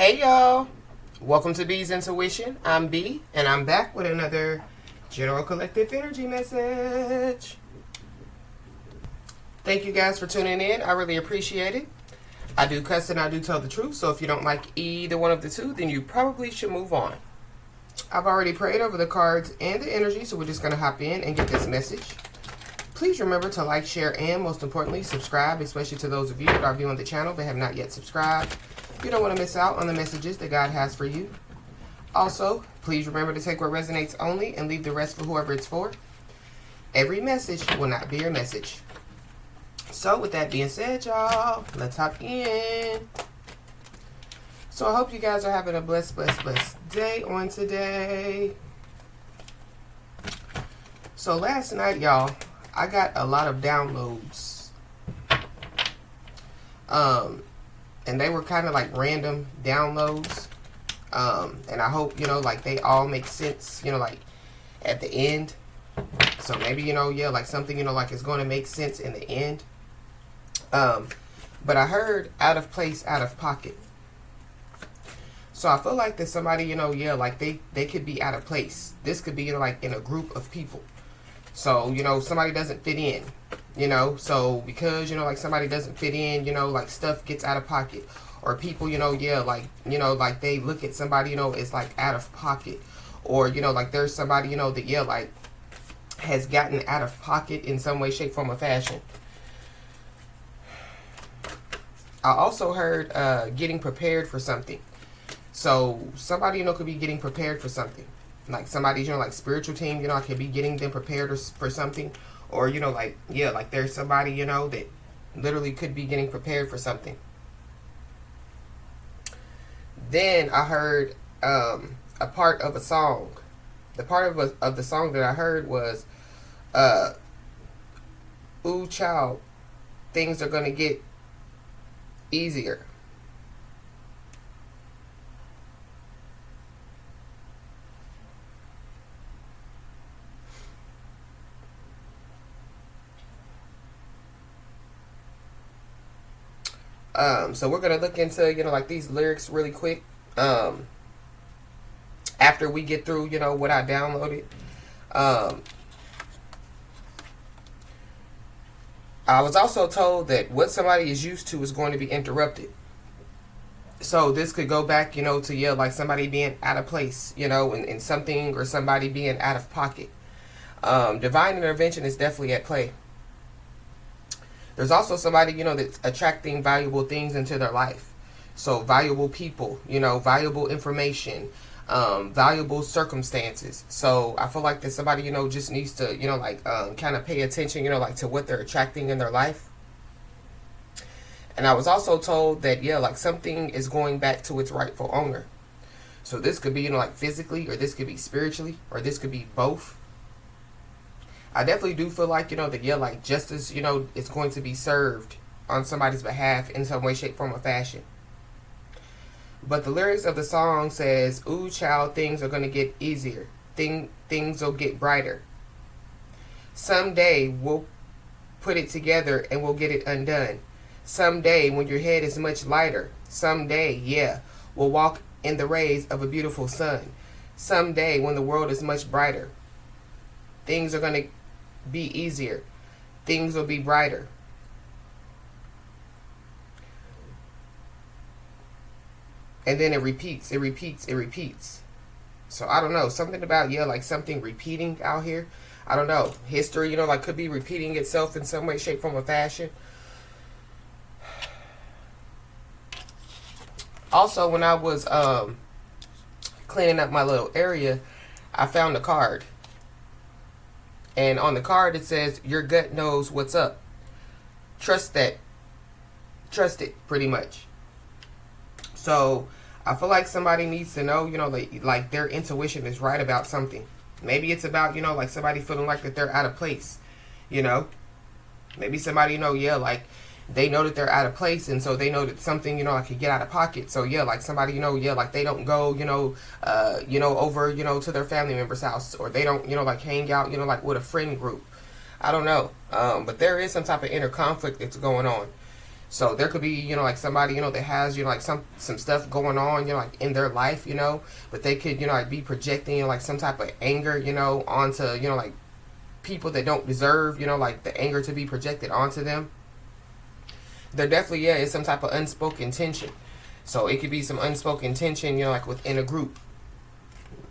Hey y'all, welcome to B's Intuition. I'm B, and I'm back with another General Collective Energy message. Thank you guys for tuning in. I really appreciate it. I do cuss and I do tell the truth, so if you don't like either one of the two, then you probably should move on. I've already prayed over the cards and the energy, so we're just going to hop in and get this message. Please remember to like, share, and most importantly, subscribe, especially to those of you that are viewing the channel but have not yet subscribed. You don't want to miss out on the messages that God has for you. Also, please remember to take what resonates only and leave the rest for whoever it's for. Every message will not be your message. So with that being said, y'all, let's hop in. So I hope you guys are having a blessed day on today. So last night, y'all, I got a lot of downloads. And they were kind of like random downloads. And I hope, like they all make sense, like at the end. So maybe, like something, like it's going to make sense in the end. But I heard out of place, out of pocket. So I feel like that somebody, like they could be out of place. This could be, like in a group of people. So, somebody doesn't fit in. So because, like somebody doesn't fit in, like stuff gets out of pocket. Or people, like they look at somebody, it's like out of pocket. Or, like there's somebody, that, like has gotten out of pocket in some way, shape, form, or fashion. I also heard getting prepared for something. So somebody, could be getting prepared for something. Like somebody, like spiritual team, I could be getting them prepared for something. Or, like there's somebody, that literally could be getting prepared for something. Then I heard a part of a song. The part of the song that I heard was, ooh, child, things are going to get easier. So we're going to look into, like these lyrics really quick. After we get through, what I downloaded. I was also told that what somebody is used to is going to be interrupted. So this could go back, to, like somebody being out of place, and something or somebody being out of pocket. Divine intervention is definitely at play. There's also somebody, that's attracting valuable things into their life. So valuable people, valuable information, valuable circumstances. So I feel like that somebody, just needs to, kind of pay attention, like to what they're attracting in their life. And I was also told that, like something is going back to its rightful owner. So this could be, like physically, or this could be spiritually, or this could be both. I definitely do feel like, that, like justice, is going to be served on somebody's behalf in some way, shape, form, or fashion. But the lyrics of the song says, ooh, child, things are going to get easier. Things will get brighter. Someday we'll put it together and we'll get it undone. Someday when your head is much lighter. Someday, we'll walk in the rays of a beautiful sun. Someday when the world is much brighter. Things are going to be easier. Things will be brighter. And then it repeats. So I don't know. Something about, like something repeating out here. I don't know. History, like could be repeating itself in some way, shape, form, or fashion. Also, when I was cleaning up my little area, I found a card. And on the card it says, your gut knows what's up. Trust that. Trust it, pretty much. So I feel like somebody needs to know, like their intuition is right about something. Maybe it's about, like somebody feeling like that they're out of place. Maybe somebody, like they know that they're out of place, and so they know that something, like could get out of pocket. So like somebody, like they don't go, over, to their family member's house, or they don't, like hang out, like with a friend group. I don't know. But there is some type of inner conflict that's going on. So there could be, like somebody, that has, like some stuff going on, like in their life, but they could, like be projecting, like some type of anger, onto, like people that don't deserve, like the anger to be projected onto them. There definitely, is some type of unspoken tension. So it could be some unspoken tension, like within a group.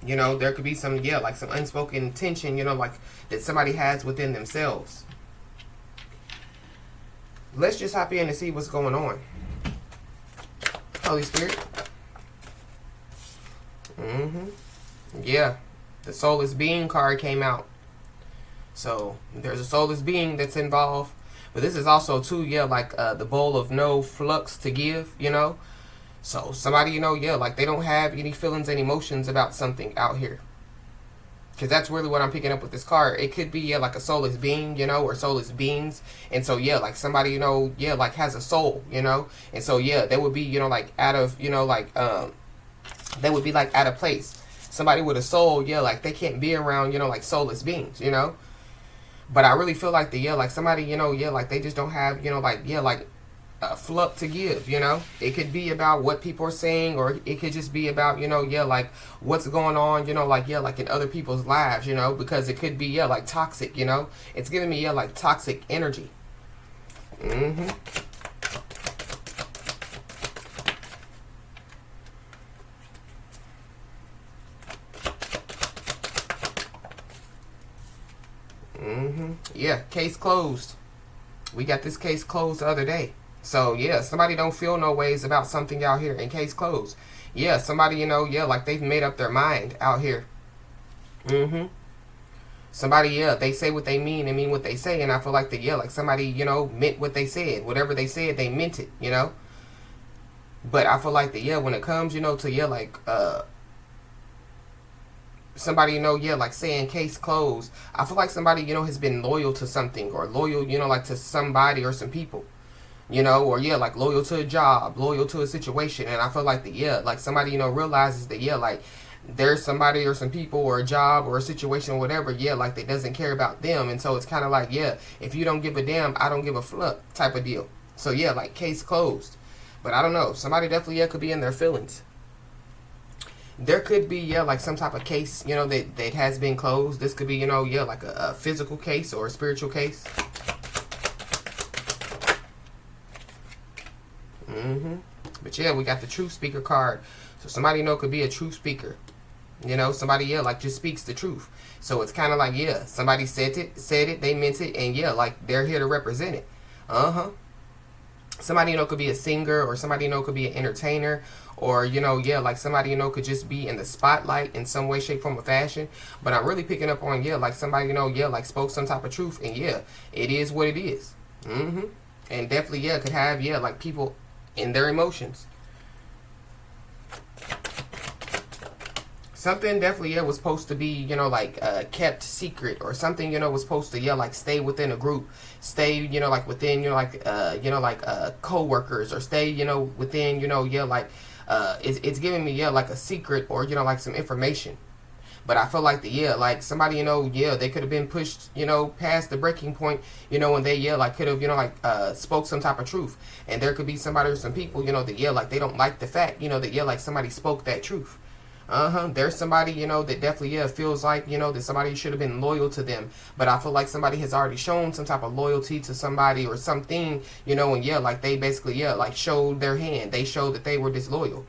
There could be some, like some unspoken tension, like that somebody has within themselves. Let's just hop in and see what's going on. Holy Spirit. Yeah. The soulless being card came out. So there's a soulless being that's involved. But this is also too, like the bowl of no flux to give, So somebody, like they don't have any feelings and emotions about something out here. Because that's really what I'm picking up with this card. It could be, like a soulless being, or soulless beings. And so, like somebody, like has a soul, And so, they would be, like out of, they would be like out of place. Somebody with a soul, like they can't be around, like soulless beings, But I really feel like like somebody, like they just don't have, like a flux to give, It could be about what people are saying, or it could just be about, like what's going on, like in other people's lives, because it could be, like toxic, It's giving me, like toxic energy. Yeah, case closed. We got this case closed the other day. So, somebody don't feel no ways about something out here in case closed. Somebody, like they've made up their mind out here. Somebody, they say what they mean and mean what they say. And I feel like like somebody, meant what they said. Whatever they said, they meant it, But I feel like when it comes, to, like, somebody, like saying case closed, I feel like somebody, has been loyal to something, or loyal, like to somebody or some people. Or like loyal to a job, loyal to a situation. And I feel like like somebody, realizes that, like there's somebody or some people or a job or a situation or whatever, like that doesn't care about them. And so it's kind of like, if you don't give a damn, I don't give a fuck type of deal. So like case closed. But I don't know. Somebody definitely, could be in their feelings. There could be, like some type of case, that has been closed. This could be, like a physical case or a spiritual case. But we got the truth speaker card. So somebody, could be a truth speaker. Somebody, like just speaks the truth. So it's kind of like, somebody said it, they meant it, and like they're here to represent it. Somebody, could be a singer, or somebody, could be an entertainer, or, like somebody, could just be in the spotlight in some way, shape, form, or fashion. But I'm really picking up on, like somebody, like spoke some type of truth, and it is what it is. And definitely, could have, like people in their emotions. Something definitely, was supposed to be, like kept secret, or something, was supposed to, like stay within a group, stay, like within, like co-workers, or stay, within, like it's giving me, like a secret, or, like some information. But I feel like like somebody, they could have been pushed, past the breaking point, and they, like could have, like spoke some type of truth. And there could be somebody or some people, that, like they don't like the fact, that, like somebody spoke that truth. There's somebody, that definitely, feels like, that somebody should have been loyal to them. But I feel like somebody has already shown some type of loyalty to somebody or something, and like they basically, like showed their hand. They showed that they were disloyal.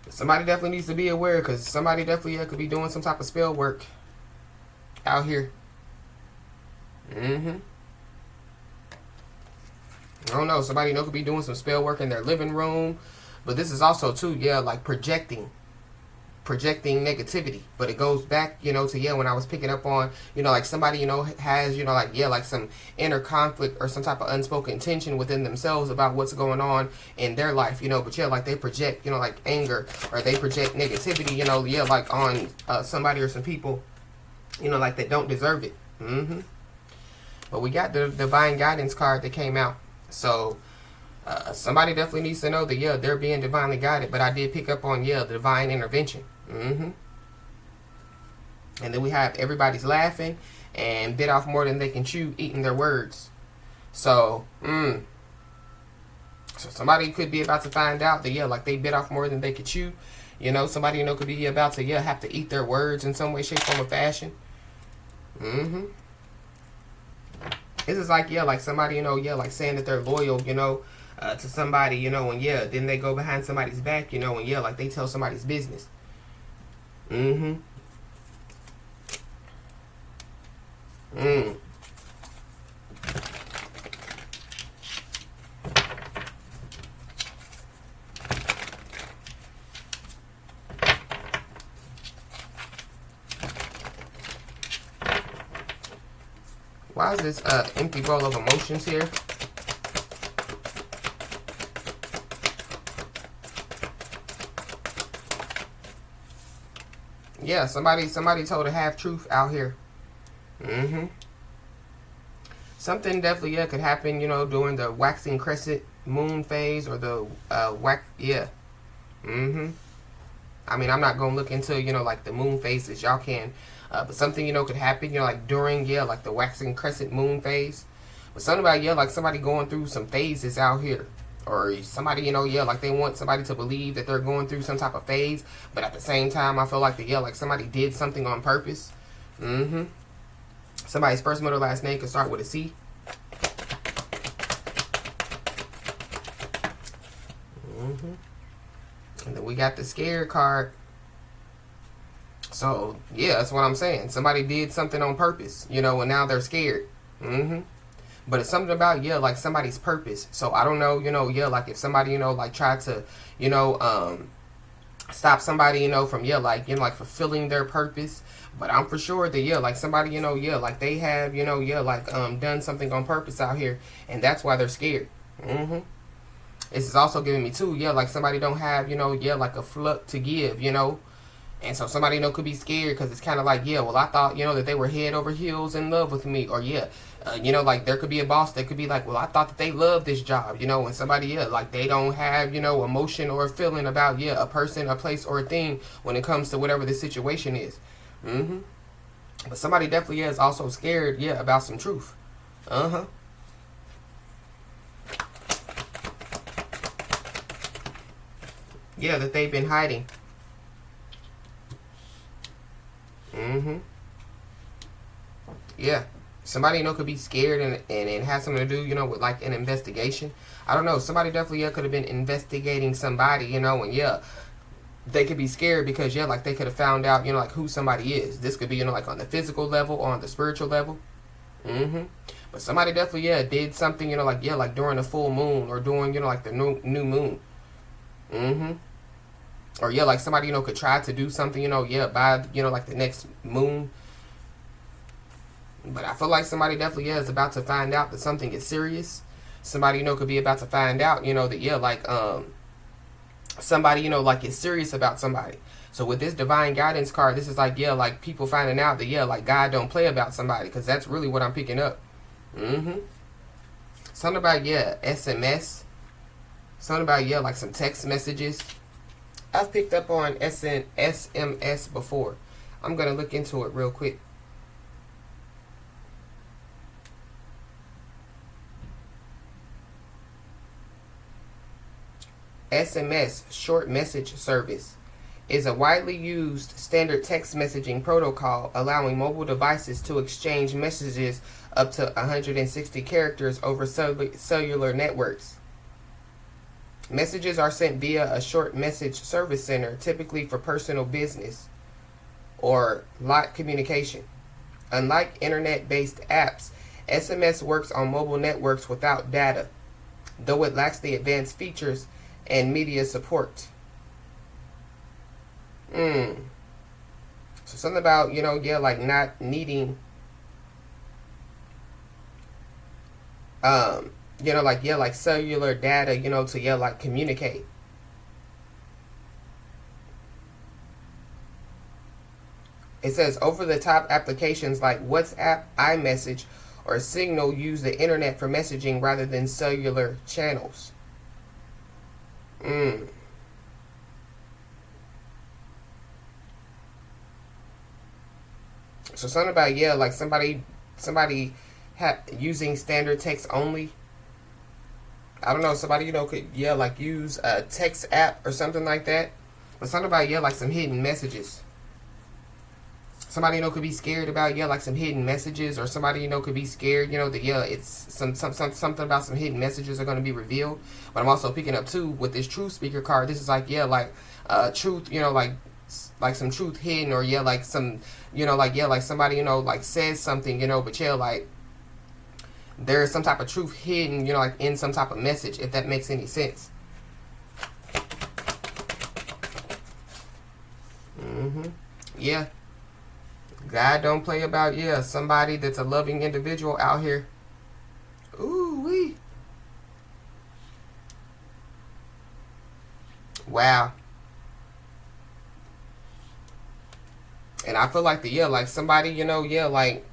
Somebody definitely needs to be aware, because somebody definitely, could be doing some type of spell work out here. I don't know. Somebody, could be doing some spell work in their living room. But this is also, too, like projecting negativity. But it goes back, to, when I was picking up on, like somebody, has, like some inner conflict or some type of unspoken tension within themselves about what's going on in their life, but like they project, like anger, or they project negativity, like on somebody or some people, like that don't deserve it. But we got the divine guidance card that came out. So somebody definitely needs to know that, they're being divinely guided. But I did pick up on, the divine intervention. And then we have everybody's laughing and bit off more than they can chew, eating their words. So, so somebody could be about to find out that, yeah, like they bit off more than they could chew. You know, somebody, you know, could be about to, yeah, have to eat their words in some way, shape, form, or fashion. This is like, yeah, like somebody, you know, yeah, like saying that they're loyal, you know, to somebody, you know, and yeah, then they go behind somebody's back, you know, and yeah, like they tell somebody's business. Mm. Why is this empty bowl of emotions here? Yeah, somebody told a half truth out here. Something definitely, yeah, could happen, you know, during the waxing crescent moon phase or the yeah. I mean, I'm not gonna look into, you know, like the moon phases. Y'all can, but something, you know, could happen, you know, like during, yeah, like the waxing crescent moon phase. But something about, yeah, like somebody going through some phases out here, or somebody, you know, yeah, like they want somebody to believe that they're going through some type of phase, but at the same time, I feel like yeah, like somebody did something on purpose. Somebody's first, middle, last name could start with a C. And then we got the scared card. So, yeah, that's what I'm saying. Somebody did something on purpose, you know, and now they're scared. But it's something about, yeah, like somebody's purpose. So, I don't know, you know, yeah, like if somebody, you know, like tried to, you know, stop somebody, you know, from, yeah, like, you know, like fulfilling their purpose. But I'm for sure that, yeah, like somebody, you know, yeah, like they have, you know, yeah, like done something on purpose out here. And that's why they're scared. This is also giving me too, yeah, like somebody don't have, you know, yeah, like a flock to give, you know. And so somebody, you know, could be scared because it's kind of like, yeah, well, I thought, you know, that they were head over heels in love with me. Or, yeah, you know, like there could be a boss that could be like, well, I thought that they loved this job, you know. And somebody, yeah, like they don't have, you know, emotion or feeling about, yeah, a person, a place, or a thing when it comes to whatever the situation is. But somebody definitely is also scared, yeah, about some truth. Yeah, that they've been hiding. Yeah. Somebody, you know, could be scared and it has something to do, you know, with like an investigation. I don't know. Somebody definitely, yeah, could have been investigating somebody, you know, and yeah, they could be scared because, yeah, like they could have found out, you know, like who somebody is. This could be, you know, like on the physical level or on the spiritual level. But somebody definitely, yeah, did something, you know, like, yeah, like during the full moon or during, you know, like the new moon. Or, yeah, like somebody, you know, could try to do something, you know, yeah, by, you know, like the next moon. But I feel like somebody definitely, yeah, is about to find out that something is serious. Somebody, you know, could be about to find out, you know, that, yeah, like, somebody, you know, like is serious about somebody. So with this divine guidance card, this is like, yeah, like people finding out that, yeah, like God don't play about somebody. Because that's really what I'm picking up. Something about, yeah, SMS. Something about, yeah, like some text messages. I've picked up on SMS before. I'm going to look into it real quick. SMS, short message service, is a widely used standard text messaging protocol allowing mobile devices to exchange messages up to 160 characters over cellular networks. Messages are sent via a short message service center, typically for personal business or lot communication. Unlike internet-based apps, SMS works on mobile networks without data, though it lacks the advanced features and media support. So something about, you know, yeah, like not needing, you know, like, yeah, like cellular data, you know, to, yeah, like communicate. It says over-the-top applications like WhatsApp, iMessage, or Signal use the internet for messaging rather than cellular channels. So something about, yeah, like somebody using standard text only. I don't know, somebody, could, like use a text app or something like that. But something about, like some hidden messages. Somebody, could be scared about, like some hidden messages. Or somebody, could be scared, that, it's something about some hidden messages are going to be revealed. But I'm also picking up, too, with this truth speaker card. This is like, truth, like some truth hidden. Or, like some, like somebody, like says something, but, like there's some type of truth hidden, like in some type of message, if that makes any sense. Yeah. God don't play about, somebody that's a loving individual out here. Ooh wee. Wow. And I feel like like somebody, like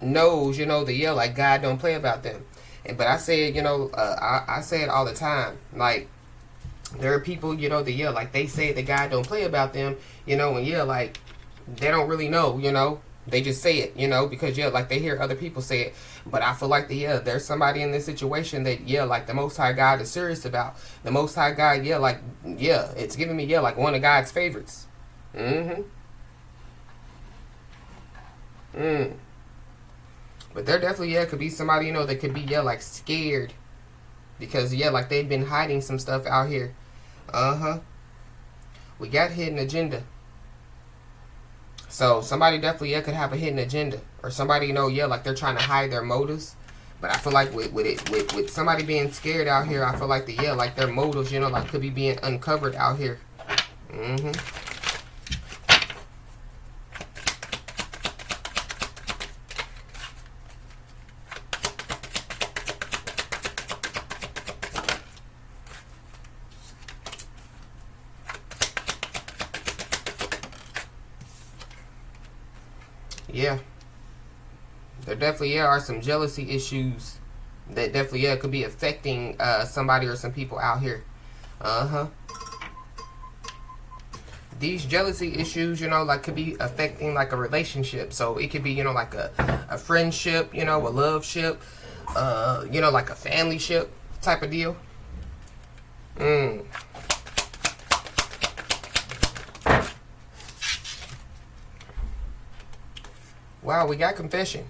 knows, that, like God don't play about them. But I said, I say it all the time. Like, there are people, that, like they say that God don't play about them, and like they don't really know, they just say it, because like they hear other people say it. But I feel like there's somebody in this situation that like the Most High God is serious about. The Most High God, like it's giving me like one of God's favorites. But there definitely could be somebody that could be like scared because like they've been hiding some stuff out here. We got hidden agenda. So somebody definitely could have a hidden agenda, or somebody like they're trying to hide their motives. But I feel like with somebody being scared out here, I feel like like their motives like could be being uncovered out here. Yeah. There definitely are some jealousy issues that definitely could be affecting somebody or some people out here. These jealousy issues, like could be affecting like a relationship. So it could be, like a friendship, a love ship, like a family ship type of deal. Wow, we got confession.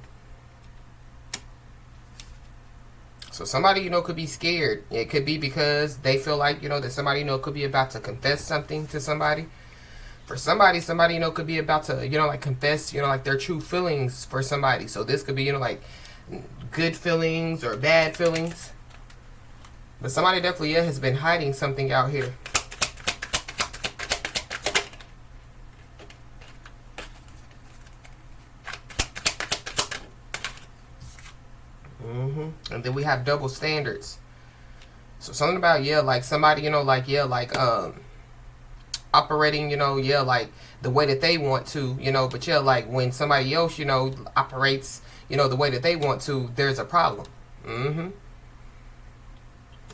So somebody, could be scared. It could be because they feel like, that somebody, could be about to confess something to somebody. For somebody, could be about to, like confess, like their true feelings for somebody. So this could be, like good feelings or bad feelings. But somebody definitely has been hiding something out here. And then we have double standards. So something about like somebody like operating like the way that they want to, but like when somebody else operates the way that they want to, there's a problem.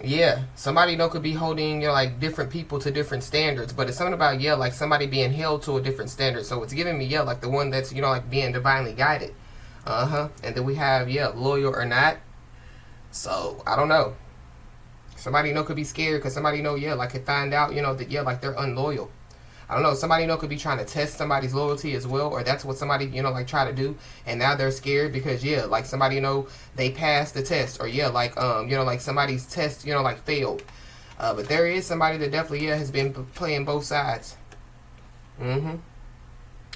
Yeah, somebody could be holding like different people to different standards, but it's something about like somebody being held to a different standard. So it's giving me like the one that's like being divinely guided. And then we have loyal or not. So I don't know. Somebody could be scared because somebody like could find out that like they're unloyal. I don't know. Somebody could be trying to test somebody's loyalty as well, or that's what somebody like try to do, and now they're scared because like somebody they passed the test, or like like somebody's test like failed. But there is somebody that definitely has been playing both sides.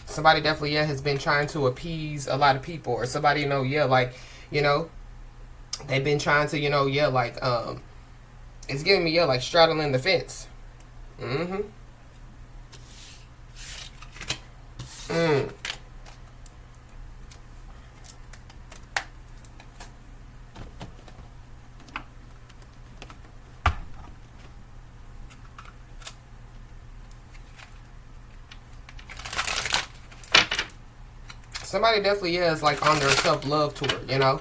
Somebody definitely has been trying to appease a lot of people, or somebody like they've been trying to like it's giving me like straddling the fence. Somebody definitely is like on their self-love tour,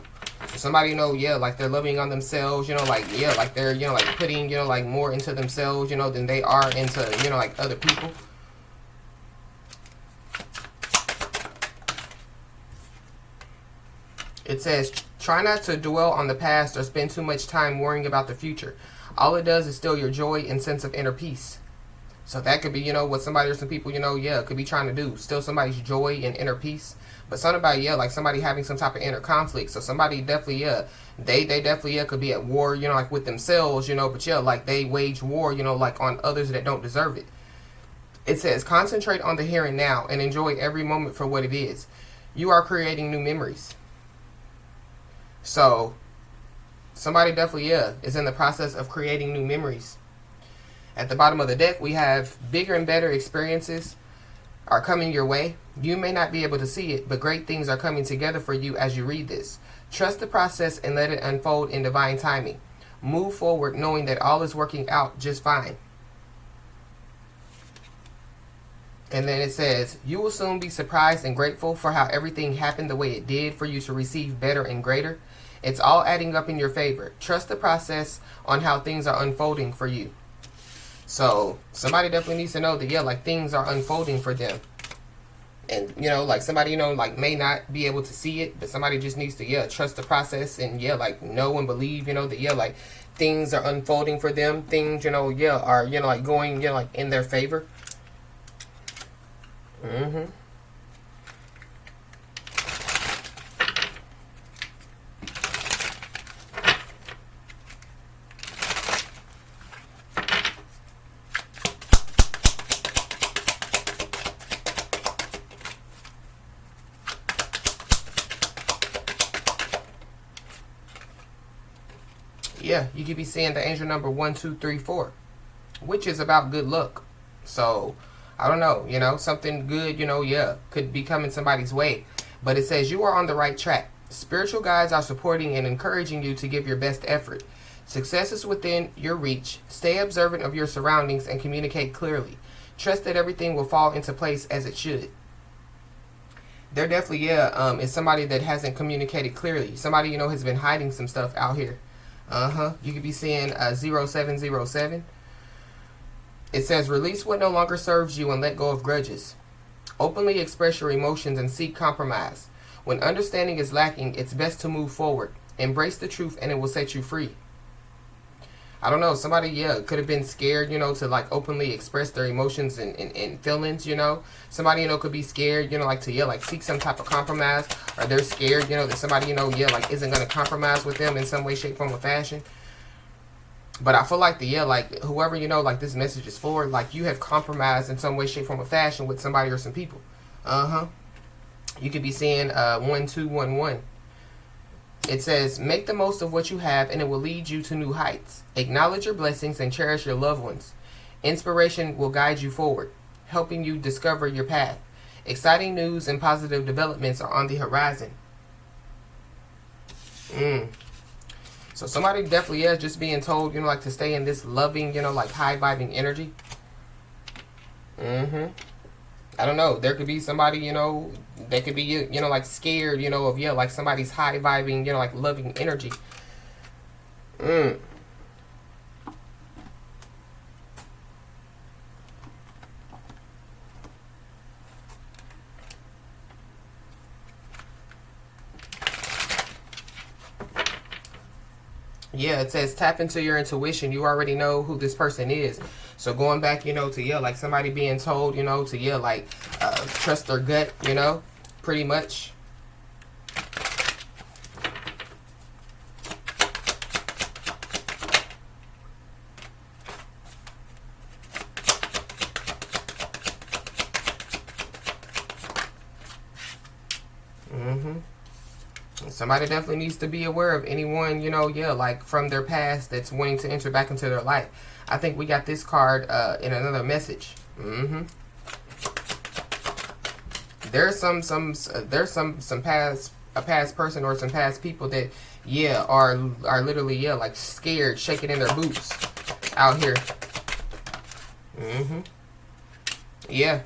Somebody like they're loving on themselves, like like they're like putting like more into themselves, than they are into like other people. It says, try not to dwell on the past or spend too much time worrying about the future. All it does is steal your joy and sense of inner peace. So that could be, what somebody or some people, could be trying to do. Steal somebody's joy and inner peace. But something about, like somebody having some type of inner conflict. So somebody definitely, they definitely, could be at war, like with themselves, but like they wage war, like on others that don't deserve it. It says, concentrate on the here and now and enjoy every moment for what it is. You are creating new memories. So somebody definitely, is in the process of creating new memories. At the bottom of the deck, we have bigger and better experiences are coming your way. You may not be able to see it, but great things are coming together for you as you read this. Trust the process and let it unfold in divine timing. Move forward knowing that all is working out just fine. And then it says, you will soon be surprised and grateful for how everything happened the way it did for you to receive better and greater. It's all adding up in your favor. Trust the process on how things are unfolding for you. So somebody definitely needs to know that, like things are unfolding for them. And, like somebody, like may not be able to see it, but somebody just needs to, trust the process and, like know and believe, that, like things are unfolding for them. Things, are, like going, like in their favor. Yeah, you could be seeing the angel number 1, 2, 3, 4, which is about good luck. So, I don't know, something good, could be coming somebody's way. But it says you are on the right track. Spiritual guides are supporting and encouraging you to give your best effort. Success is within your reach. Stay observant of your surroundings and communicate clearly. Trust that everything will fall into place as it should. There definitely, is somebody that hasn't communicated clearly. Somebody, has been hiding some stuff out here. You could be seeing 0707. It says, release what no longer serves you and let go of grudges. Openly express your emotions and seek compromise. When understanding is lacking, it's best to move forward. Embrace the truth and it will set you free. I don't know, somebody, could have been scared, to like openly express their emotions and feelings, Somebody, could be scared, like to, like seek some type of compromise. Or they're scared, that somebody, like isn't going to compromise with them in some way, shape, form, or fashion. But I feel like like whoever, like this message is for, like you have compromised in some way, shape, form, or fashion with somebody or some people. You could be seeing 1211. It says, make the most of what you have and it will lead you to new heights. Acknowledge your blessings and cherish your loved ones. Inspiration will guide you forward, helping you discover your path. Exciting news and positive developments are on the horizon. So somebody definitely is just being told, like to stay in this loving, like high vibing energy. I don't know. There could be somebody, they could be, like scared, of, like somebody's high vibing, like loving energy. Yeah, it says tap into your intuition. You already know who this person is. So going back, to, like somebody being told, to, like, trust their gut, pretty much. Somebody definitely needs to be aware of anyone, like from their past that's wanting to enter back into their life. I think we got this card in another message. There's some past person or some past people that are literally like scared, shaking in their boots out here. Yeah.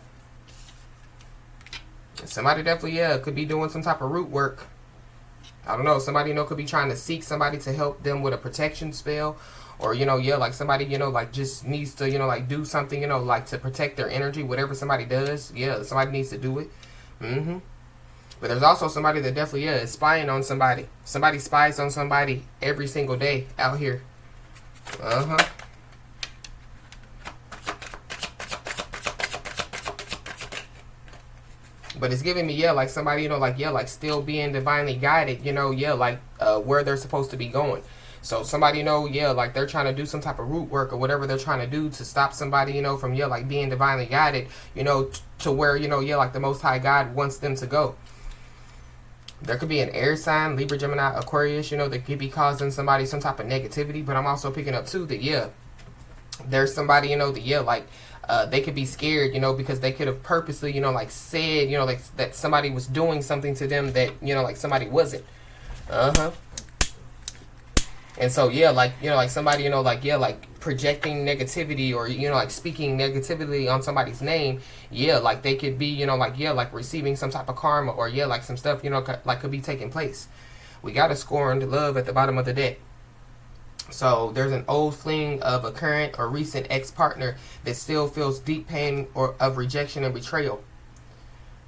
Somebody definitely could be doing some type of root work. I don't know, somebody, could be trying to seek somebody to help them with a protection spell. Or, like somebody, like just needs to, like do something, like to protect their energy, whatever somebody does. Yeah, somebody needs to do it. But there's also somebody that definitely is spying on somebody. Somebody spies on somebody every single day out here. But it's giving me, yeah, like somebody, like, yeah, like still being divinely guided, yeah, like where they're supposed to be going. So somebody, yeah, like they're trying to do some type of root work or whatever they're trying to do to stop somebody, from, yeah, like being divinely guided, to where, yeah, like the Most High God wants them to go. There could be an air sign, Libra, Gemini, Aquarius, that could be causing somebody some type of negativity. But I'm also picking up, too, that, yeah, there's somebody, that, yeah, like, they could be scared, because they could have purposely, like, said, like, that somebody was doing something to them that, like, somebody wasn't. And so, yeah, like, like somebody, like, yeah, like projecting negativity or, like speaking negatively on somebody's name, yeah, like they could be, like, yeah, like receiving some type of karma or, yeah, like some stuff, like could be taking place. We got a scorned love at the bottom of the deck. So there's an old fling of a current or recent ex-partner that still feels deep pain or of rejection and betrayal.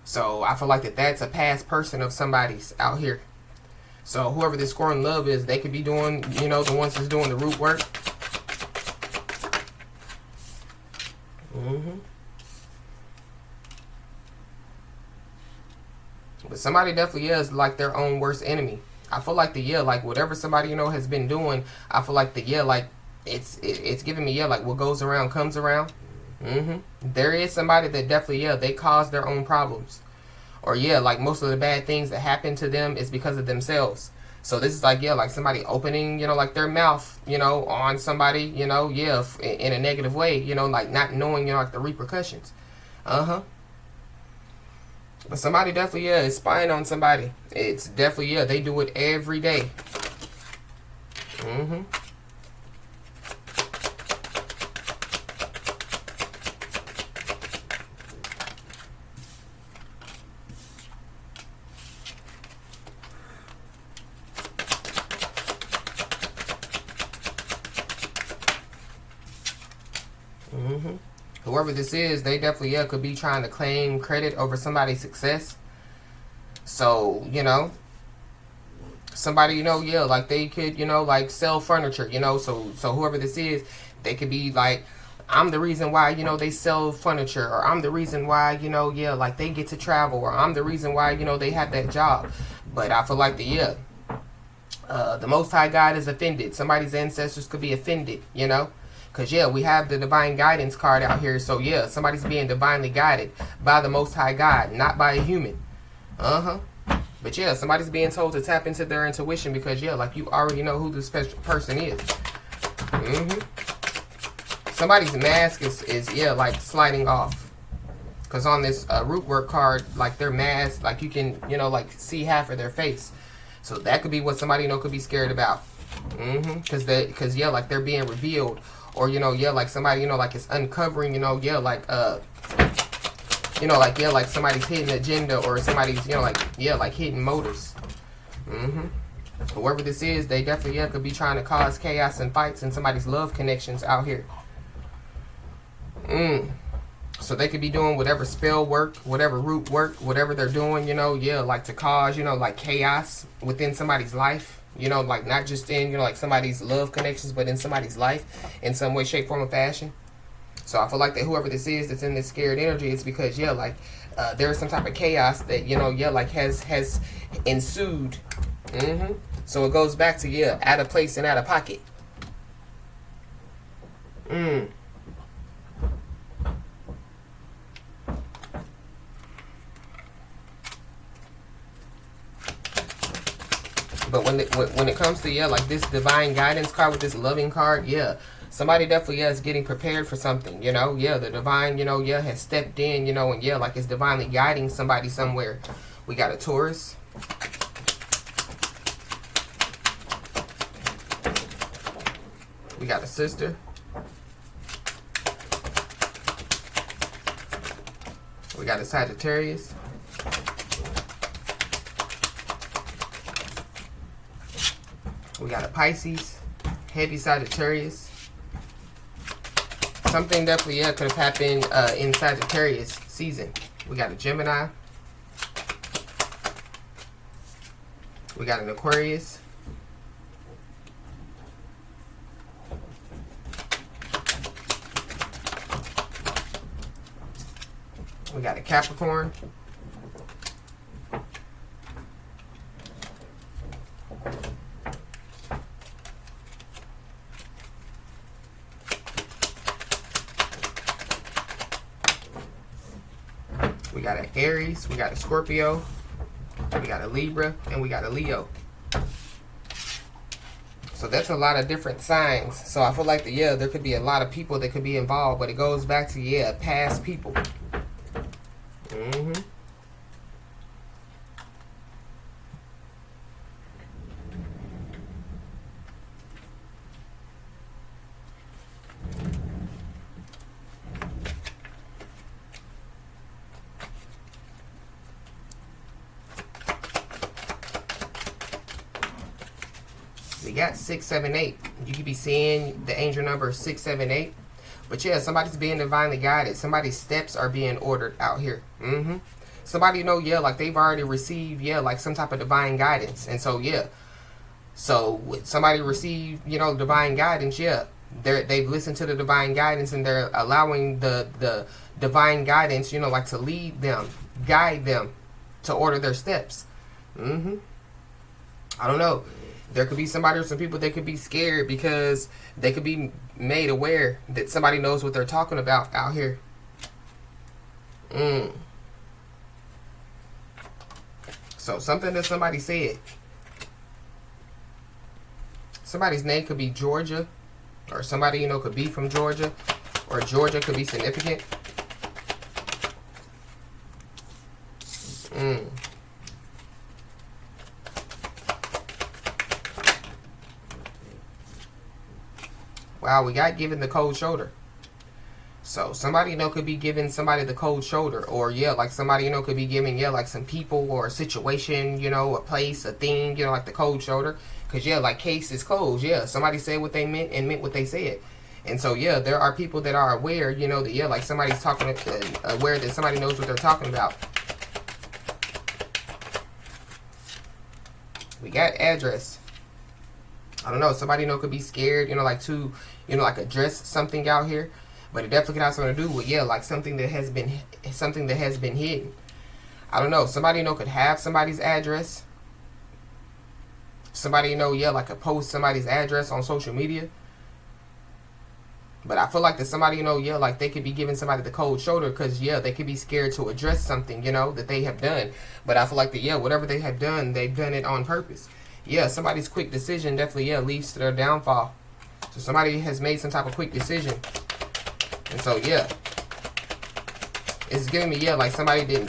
So I feel like that's a past person of somebody's out here. So whoever this scorned love is, they could be doing, the ones that's doing the root work. But somebody definitely is like their own worst enemy. I feel like like whatever somebody, has been doing, I feel like like it's giving me, like what goes around comes around. There is somebody that definitely, they cause their own problems. Or, yeah, like most of the bad things that happen to them is because of themselves. So this is like, yeah, like somebody opening, like their mouth, on somebody, yeah, in a negative way, like not knowing, like the repercussions. But somebody definitely, is spying on somebody. It's definitely, they do it every day. Whoever this is, they definitely, could be trying to claim credit over somebody's success. So, somebody, like they could, like sell furniture, so whoever this is, they could be like, I'm the reason why, they sell furniture, or I'm the reason why, like they get to travel, or I'm the reason why, they have that job. But I feel like the Most High God is offended. Somebody's ancestors could be offended, Because, yeah, we have the divine guidance card out here. So, yeah, somebody's being divinely guided by the Most High God, not by a human. But, yeah, somebody's being told to tap into their intuition because, yeah, like you already know who this person is. Somebody's mask is like sliding off. Because on this root work card, like their mask, like you can, like see half of their face. So that could be what somebody, could be scared about. Because, yeah, like they're being revealed. Or, yeah, like somebody, like it's uncovering, yeah, like, like, yeah, like somebody's hidden agenda or somebody's, like hidden motives. Whoever this is, they definitely, could be trying to cause chaos and fights in somebody's love connections out here. So they could be doing whatever spell work, whatever root work, whatever they're doing, like to cause, like chaos within somebody's life. Like not just in, like somebody's love connections, but in somebody's life in some way, shape, form, or fashion. So I feel like that whoever this is that's in this scared energy is because, yeah, like there's some type of chaos that, like has ensued. So it goes back to, yeah, out of place and out of pocket. But when it comes to, yeah, like this divine guidance card with this loving card, yeah, somebody definitely, is getting prepared for something, yeah, the divine, has stepped in, and yeah, like it's divinely guiding somebody somewhere. We got a Taurus. We got a sister. We got a Sagittarius. We got a Pisces, heavy Sagittarius. Something definitely, could have happened in Sagittarius season. We got a Gemini. We got an Aquarius. We got a Capricorn. We got an Aries, we got a Scorpio, we got a Libra, and we got a Leo. So that's a lot of different signs. So I feel like there could be a lot of people that could be involved, but it goes back to past people. We got 678. You could be seeing the angel number 678. But yeah, somebody's being divinely guided. Somebody's steps are being ordered out here. Somebody like they've already received, like some type of divine guidance. And so, so with somebody received, divine guidance, they've listened to the divine guidance and they're allowing the divine guidance, like to lead them, guide them to order their steps. I don't know. There could be somebody or some people that could be scared because they could be made aware that somebody knows what they're talking about out here. So something that somebody said. Somebody's name could be Georgia, or somebody, could be from Georgia, or Georgia could be significant. Wow, we got given the cold shoulder. So somebody, could be giving somebody the cold shoulder. Or, like somebody, could be giving, like some people or a situation, a place, a thing, like the cold shoulder. Because, like case is closed. Somebody said what they meant and meant what they said. And so, there are people that are aware, that, like somebody's talking, aware that somebody knows what they're talking about. We got address. I don't know. Somebody, could be scared, like to, like address something out here. But it definitely could have something to do with, like something that has been hidden. I don't know. Somebody, could have somebody's address. Somebody, like could post somebody's address on social media. But I feel like that somebody, like they could be giving somebody the cold shoulder because, they could be scared to address something, that they have done. But I feel like that, whatever they have done, they've done it on purpose. Somebody's quick decision definitely, leads to their downfall. So somebody has made some type of quick decision. And so, it's giving me, like somebody,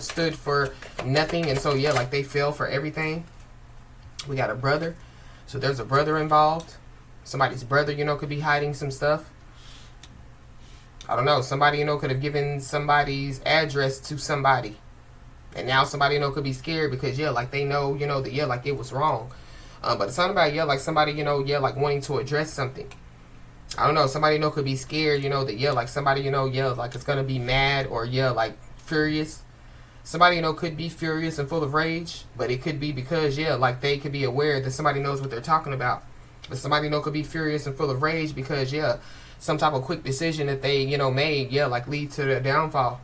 stood for nothing. And so, like they fell for everything. We got a brother. So there's a brother involved. Somebody's brother, could be hiding some stuff. I don't know. Somebody, could have given somebody's address to somebody. And now somebody, could be scared because, like they know, that, like it was wrong. But it's something about, like somebody, like wanting to address something. I don't know. Somebody, could be scared, that, like somebody, like it's going to be mad or, like furious. Somebody, could be furious and full of rage. But it could be because, like they could be aware that somebody knows what they're talking about. But somebody, could be furious and full of rage because, some type of quick decision that they, made, like lead to their downfall.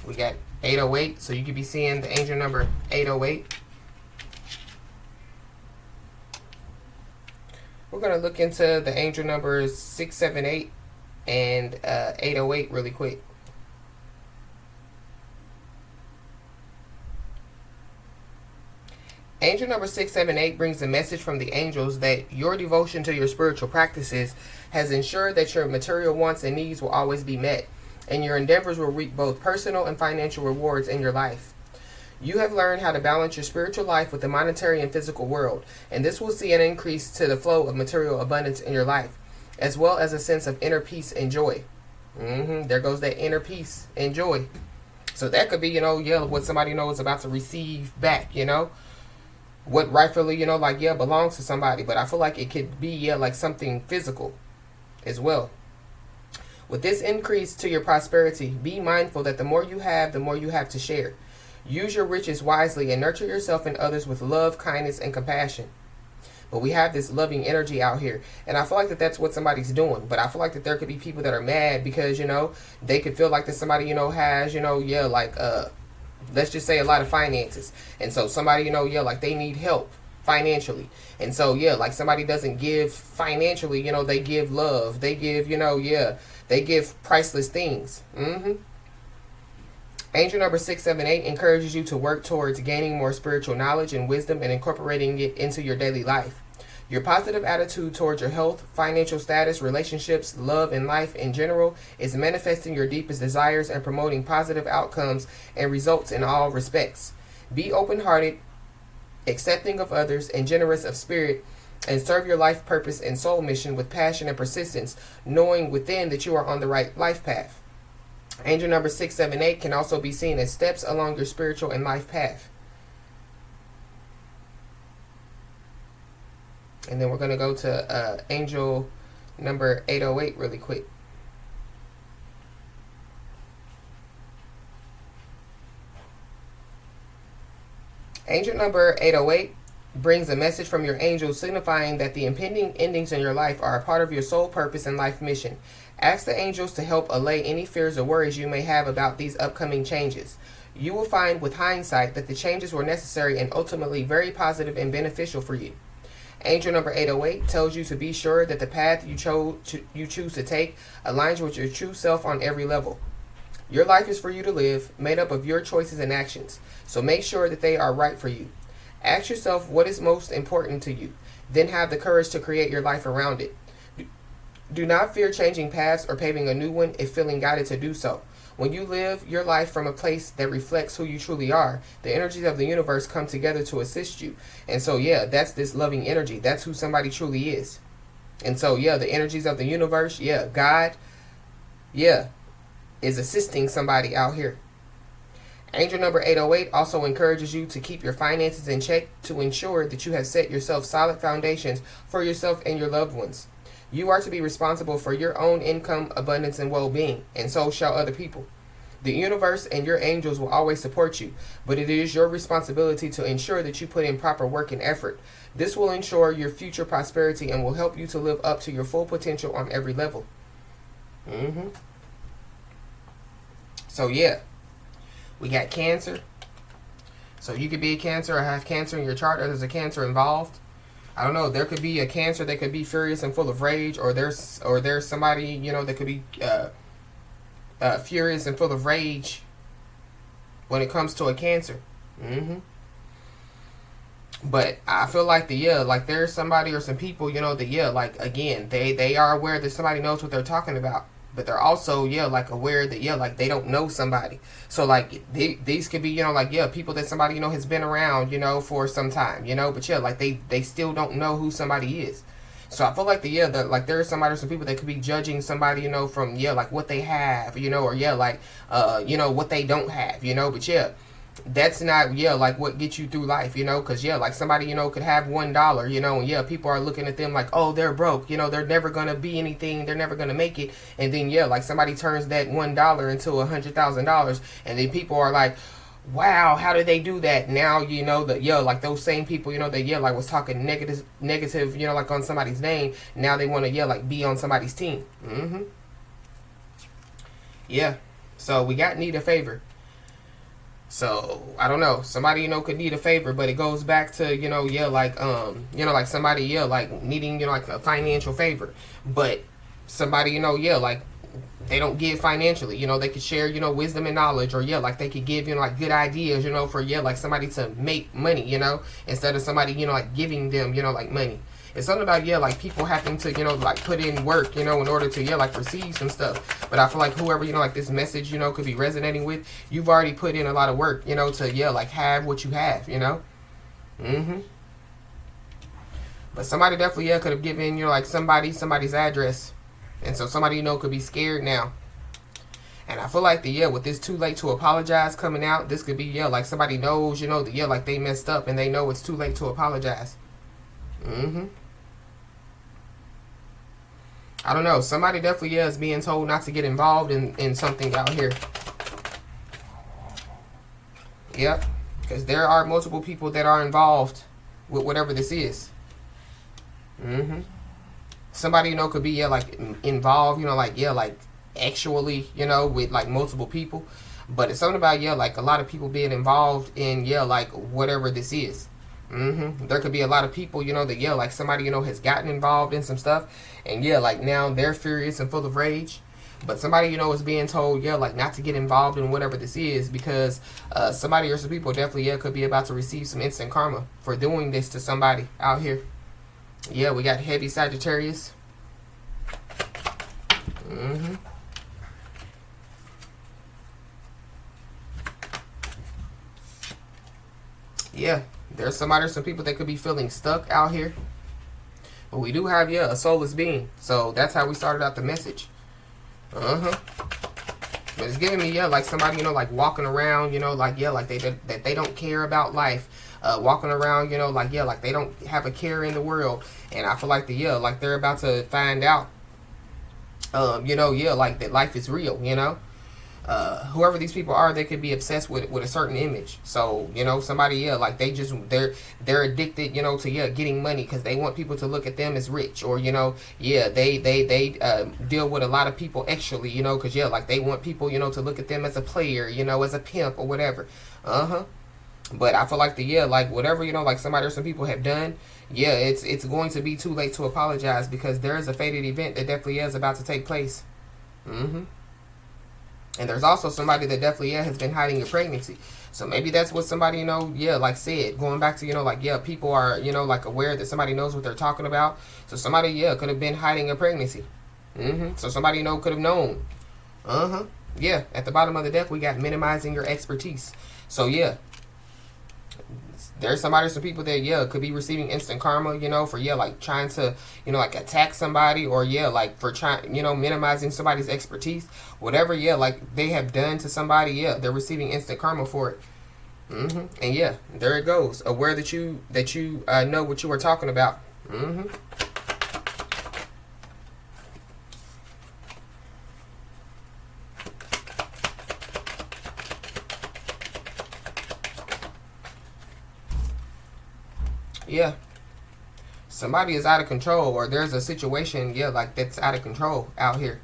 We got 808, so you could be seeing the angel number 808. We're going to look into the angel numbers 678 and 808 really quick. Angel number 678 brings a message from the angels that your devotion to your spiritual practices has ensured that your material wants and needs will always be met, and your endeavors will reap both personal and financial rewards in your life. You have learned how to balance your spiritual life with the monetary and physical world, and this will see an increase to the flow of material abundance in your life, as well as a sense of inner peace and joy. There goes that inner peace and joy. So that could be, what somebody knows about to receive back, what rightfully, like, yeah, belongs to somebody. But I feel like it could be, yeah, like something physical as well. With this increase to your prosperity, be mindful that the more you have, the more you have to share. Use your riches wisely and nurture yourself and others with love, kindness, and compassion. But we have this loving energy out here, and I feel like that's what somebody's doing. But I feel like that there could be people that are mad because they could feel like that somebody has yeah, like let's just say a lot of finances, and so somebody yeah, like they need help financially, and so yeah, like somebody doesn't give financially, they give love, they give yeah, they give priceless things. Angel number 678 encourages you to work towards gaining more spiritual knowledge and wisdom and incorporating it into your daily life. Your positive attitude towards your health, financial status, relationships, love, and life in general is manifesting your deepest desires and promoting positive outcomes and results in all respects. Be open-hearted, accepting of others, and generous of spirit, and serve your life purpose and soul mission with passion and persistence, knowing within that you are on the right life path. Angel number 678 can also be seen as steps along your spiritual and life path. And then we're going to go to angel number 808 really quick. Angel number 808 brings a message from your angel signifying that the impending endings in your life are a part of your soul purpose and life mission. Ask the angels to help allay any fears or worries you may have about these upcoming changes. You will find with hindsight that the changes were necessary and ultimately very positive and beneficial for you. Angel number 808 tells you to be sure that the path you choose to take aligns with your true self on every level. Your life is for you to live, made up of your choices and actions, so make sure that they are right for you. Ask yourself what is most important to you, then have the courage to create your life around it. Do not fear changing paths or paving a new one if feeling guided to do so. When you live your life from a place that reflects who you truly are, the energies of the universe come together to assist you. And so, yeah, that's this loving energy. That's who somebody truly is. And so, yeah, the energies of the universe, yeah, God, yeah, is assisting somebody out here. Angel number 808 also encourages you to keep your finances in check to ensure that you have set yourself solid foundations for yourself and your loved ones. You are to be responsible for your own income, abundance, and well-being, and so shall other people. The universe and your angels will always support you, but it is your responsibility to ensure that you put in proper work and effort. This will ensure your future prosperity and will help you to live up to your full potential on every level. So yeah, we got Cancer. So you could be a Cancer or have Cancer in your chart, or there's a Cancer involved. I don't know. There could be a Cancer that could be furious and full of rage, or there's somebody that could be furious and full of rage when it comes to a Cancer. But I feel like like there's somebody or some people that like again they are aware that somebody knows what they're talking about, but they're also like aware that like they don't know somebody. So like these could be like people that somebody has been around for some time but like they still don't know who somebody is. So I feel like like there's somebody or some people that could be judging somebody from like what they have or like what they don't have but that's not like what gets you through life because like somebody could have $1 and people are looking at them like, oh, they're broke, they're never gonna be anything, they're never gonna make it. And then like somebody turns that $1 into $100,000 and then people are like, wow, how did they do that? Now that like those same people that like was talking negative like on somebody's name, now they want to like be on somebody's team. So we got need a favor. So I don't know, somebody could need a favor, but it goes back to like somebody like needing like a financial favor, but somebody like they don't give financially, they could share wisdom and knowledge, or like they could give like good ideas for like somebody to make money instead of somebody like giving them like money. It's something about like people having to like put in work in order to like receive some stuff. But I feel like whoever like this message could be resonating with, you've already put in a lot of work to like have what you have But somebody definitely could have given like somebody's address, and so somebody could be scared now. And I feel like with this too late to apologize coming out, this could be, like somebody knows, like they messed up and they know it's too late to apologize. I don't know. Somebody definitely is being told not to get involved in something out here. Yep. Because there are multiple people that are involved with whatever this is. Somebody, could be, like, involved, like actually, with, like, multiple people. But it's something about, like, a lot of people being involved in, like, whatever this is. There could be a lot of people, that, like, somebody, has gotten involved in some stuff. And, like, now they're furious and full of rage. But somebody, is being told, like, not to get involved in whatever this is, because somebody or some people definitely, could be about to receive some instant karma for doing this to somebody out here. Yeah, we got heavy Sagittarius. Yeah, there's somebody or some people that could be feeling stuck out here. But we do have, a soulless being. So that's how we started out the message. But it's giving me, like somebody, like walking around, like, like they don't care about life. Walking around, like they don't have a care in the world. And I feel like like they're about to find out, like that life is real, whoever these people are, they could be obsessed with a certain image. So, somebody, like they're addicted, to, getting money because they want people to look at them as rich, or, they deal with a lot of people actually, because, like they want people, to look at them as a player, as a pimp or whatever. But I feel like like whatever, like somebody or some people have done, it's going to be too late to apologize, because there is a fated event that definitely is about to take place. And there's also somebody that definitely, has been hiding a pregnancy. So maybe that's what somebody, like said. Going back to, like, people are, like aware that somebody knows what they're talking about. So somebody, could have been hiding a pregnancy. So somebody, could have known. Yeah, at the bottom of the deck, we got minimizing your expertise. So, there's somebody, some people that, could be receiving instant karma, for, like trying to, like attack somebody, or, like for trying, minimizing somebody's expertise. Whatever, like they have done to somebody, they're receiving instant karma for it. And there it goes. Aware that you know what you were talking about. Yeah. Somebody is out of control, or there's a situation, like that's out of control out here.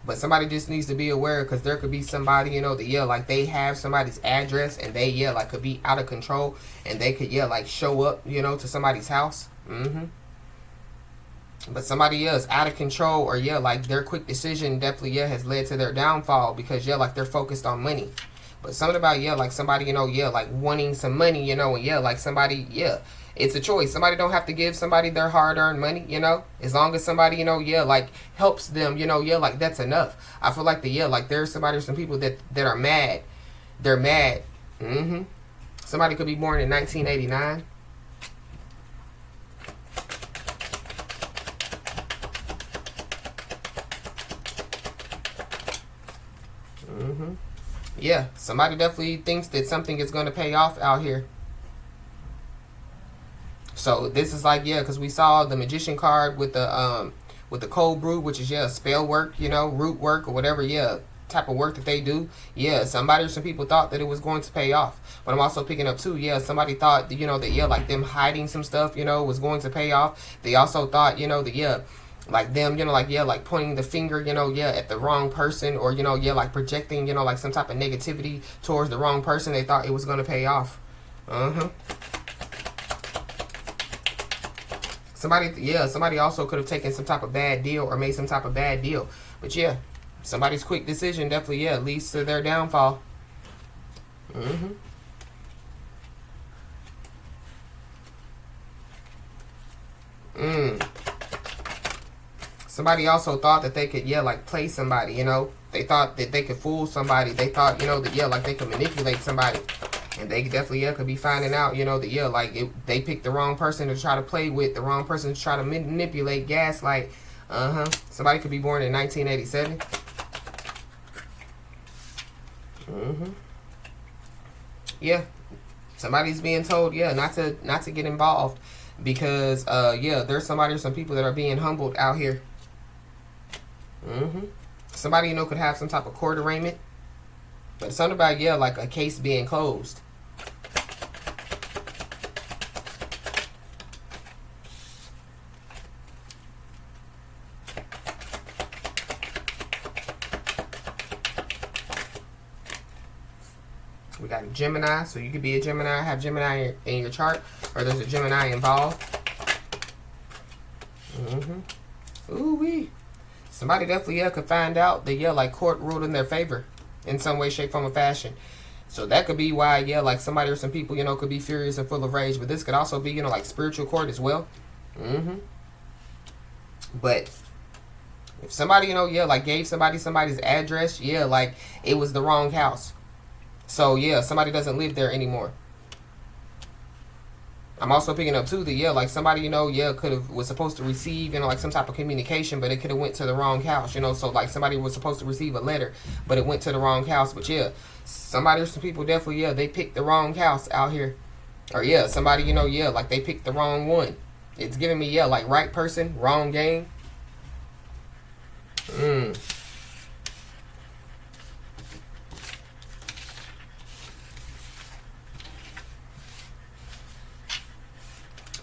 But somebody just needs to be aware, because there could be somebody, that, like they have somebody's address, and they, like could be out of control, and they could, like show up, to somebody's house. But somebody else out of control, or, like their quick decision definitely, has led to their downfall, because, like they're focused on money. But something about, like somebody, like wanting some money, and, like somebody, it's a choice. Somebody don't have to give somebody their hard-earned money, as long as somebody, like helps them, like that's enough. I feel like like there's somebody or some people that are mad. They're mad. Somebody could be born in 1989. Yeah, somebody definitely thinks that something is going to pay off out here. So this is like, because we saw the Magician card with the cold brew, which is, spell work, root work or whatever, type of work that they do. Somebody or some people thought that it was going to pay off. But I'm also picking up too, somebody thought, that, like them hiding some stuff, was going to pay off. They also thought, that, like them, like pointing the finger, at the wrong person, or, like projecting, like some type of negativity towards the wrong person. They thought it was going to pay off. Somebody also could have taken some type of bad deal, or made some type of bad deal. But somebody's quick decision definitely, leads to their downfall. Somebody also thought that they could, like play somebody, They thought that they could fool somebody. They thought, that, like they could manipulate somebody. And they definitely, could be finding out, that, like they picked the wrong person to try to play with, the wrong person to try to manipulate, gaslight. Somebody could be born in 1987. Mm-hmm. Yeah. Somebody's being told, yeah, not to get involved because, yeah, there's somebody or some people that are being humbled out here. Mm-hmm. Somebody, you know, could have some type of court arraignment. But it's something about, yeah, like a case being closed. We got a Gemini, so you could be a Gemini, have Gemini in your chart, or there's a Gemini involved. Mm-hmm. Ooh-wee. Somebody definitely, yeah, could find out that, yeah, like court ruled in their favor in some way, shape, form, or fashion. So that could be why, yeah, like somebody or some people, you know, could be furious and full of rage. But this could also be, you know, like spiritual court as well. Mm-hmm. But if somebody, you know, yeah, like gave somebody's address, yeah, like it was the wrong house. So, yeah, somebody doesn't live there anymore. I'm also picking up, too, that, yeah, like somebody, you know, yeah, was supposed to receive, you know, like some type of communication, but it could have went to the wrong house, you know. So, like, somebody was supposed to receive a letter, but it went to the wrong house. But, yeah, somebody or some people definitely, yeah, they picked the wrong house out here. Or, yeah, somebody, you know, yeah, like they picked the wrong one. It's giving me, yeah, like right person, wrong game.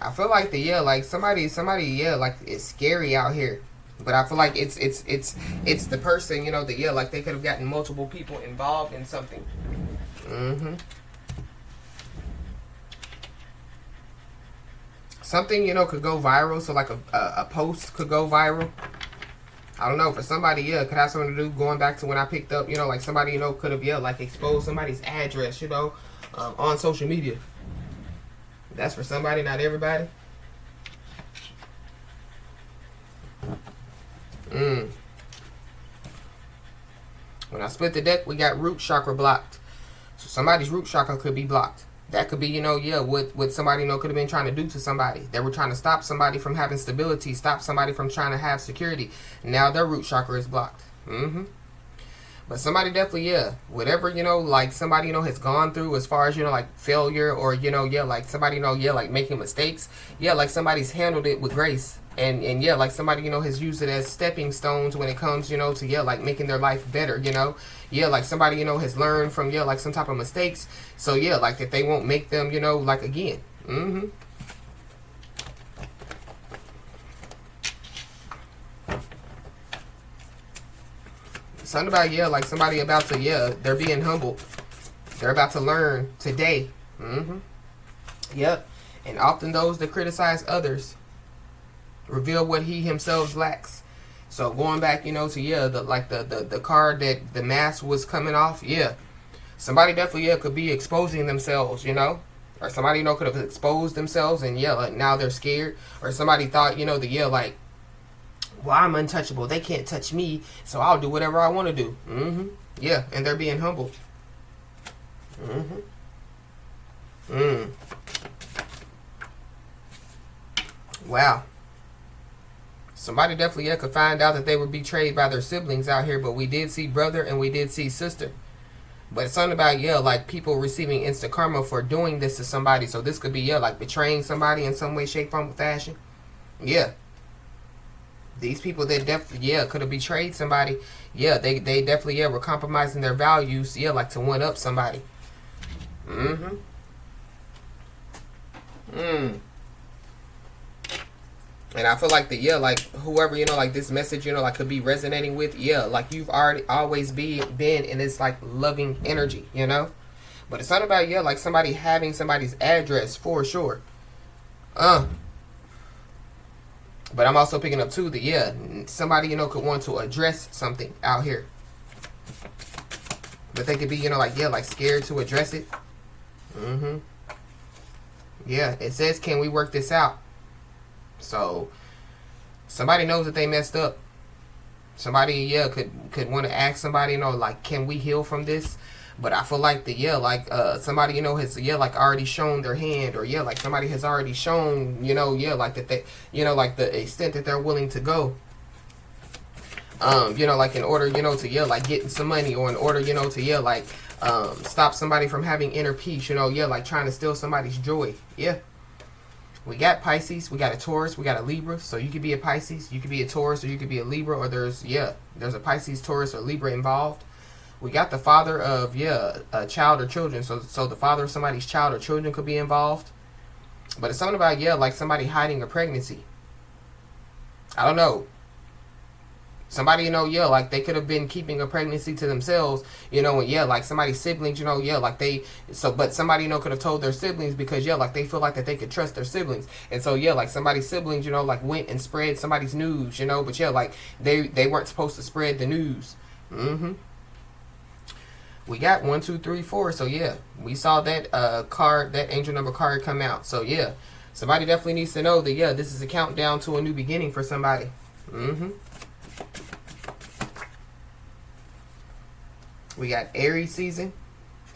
I feel like like somebody, yeah, like it's scary out here. But I feel like it's the person, you know, that, yeah, like they could have gotten multiple people involved in something. Mm-hmm. Something, you know, could go viral. So like a post could go viral. I don't know, for somebody, yeah, could have something to do going back to when I picked up, you know, like somebody, you know, could have, yeah, like exposed somebody's address, you know, on social media. That's for somebody, not everybody. When I split the deck, we got root chakra blocked. So somebody's root chakra could be blocked. That could be, you know, yeah, what somebody, you know, could have been trying to do to somebody. They were trying to stop somebody from having stability, stop somebody from trying to have security. Now their root chakra is blocked. But somebody definitely, yeah, whatever, you know, like somebody, you know, has gone through as far as, you know, like failure or, you know, yeah, like somebody, you know, yeah, like making mistakes. Yeah, like somebody's handled it with grace. And yeah, like somebody, you know, has used it as stepping stones when it comes, you know, to, yeah, like making their life better, you know. Yeah, like somebody, you know, has learned from, yeah, like some type of mistakes. So, yeah, like that they won't make them, you know, like again. Something about, yeah, like somebody about to, yeah, they're being humbled. They're about to learn today. Yep. And often those that criticize others reveal what he himself lacks. So going back, you know, to, yeah, the card that the mask was coming off, yeah. Somebody definitely, yeah, could be exposing themselves, you know. Or somebody, you know, could have exposed themselves and, yeah, like now they're scared. Or somebody thought, you know, that, yeah, like, well, I'm untouchable. They can't touch me, so I'll do whatever I want to do. Yeah, and they're being humbled. Wow. Somebody definitely, yeah, could find out that they were betrayed by their siblings out here, but we did see brother and we did see sister. But it's something about, yeah, like people receiving instant karma for doing this to somebody. So this could be, yeah, like betraying somebody in some way, shape, form, or fashion. Yeah. These people that definitely, yeah, could have betrayed somebody. Yeah, they definitely, yeah, were compromising their values, yeah, like to one up somebody. And I feel like the, yeah, like whoever, you know, like this message, you know, like could be resonating with, yeah, like you've already always been in this like loving energy, you know. But it's not about, yeah, like somebody having somebody's address for sure. But I'm also picking up too that, yeah, somebody, you know, could want to address something out here. But they could be, you know, like, yeah, like scared to address it. Yeah, it says, can we work this out? So somebody knows that they messed up. Somebody, yeah, could want to ask somebody, you know, like, can we heal from this? But I feel like the, yeah, like somebody, you know, has, yeah, like already shown their hand, or, yeah, like somebody has already shown, you know, yeah, like that they, you know, like the extent that they're willing to go. You know, like in order, you know, to, yeah, like getting some money, or in order, you know, to, yeah, like stop somebody from having inner peace, you know, yeah, like trying to steal somebody's joy. Yeah. We got Pisces, we got a Taurus, we got a Libra. So you could be a Pisces, you could be a Taurus, or you could be a Libra, or there's a Pisces, Taurus, or Libra involved. We got the father of, a child or children. So the father of somebody's child or children could be involved. But it's something about, like somebody hiding a pregnancy. I don't know. Somebody, like they could have been keeping a pregnancy to themselves, and like somebody's siblings, like but somebody, could have told their siblings because, like they feel like that they could trust their siblings. And so, like somebody's siblings, like went and spread somebody's news, but like they weren't supposed to spread the news. We got 1, 2, 3, 4. So we saw that card, that angel number card come out. So somebody definitely needs to know that this is a countdown to a new beginning for somebody. We got Aries season.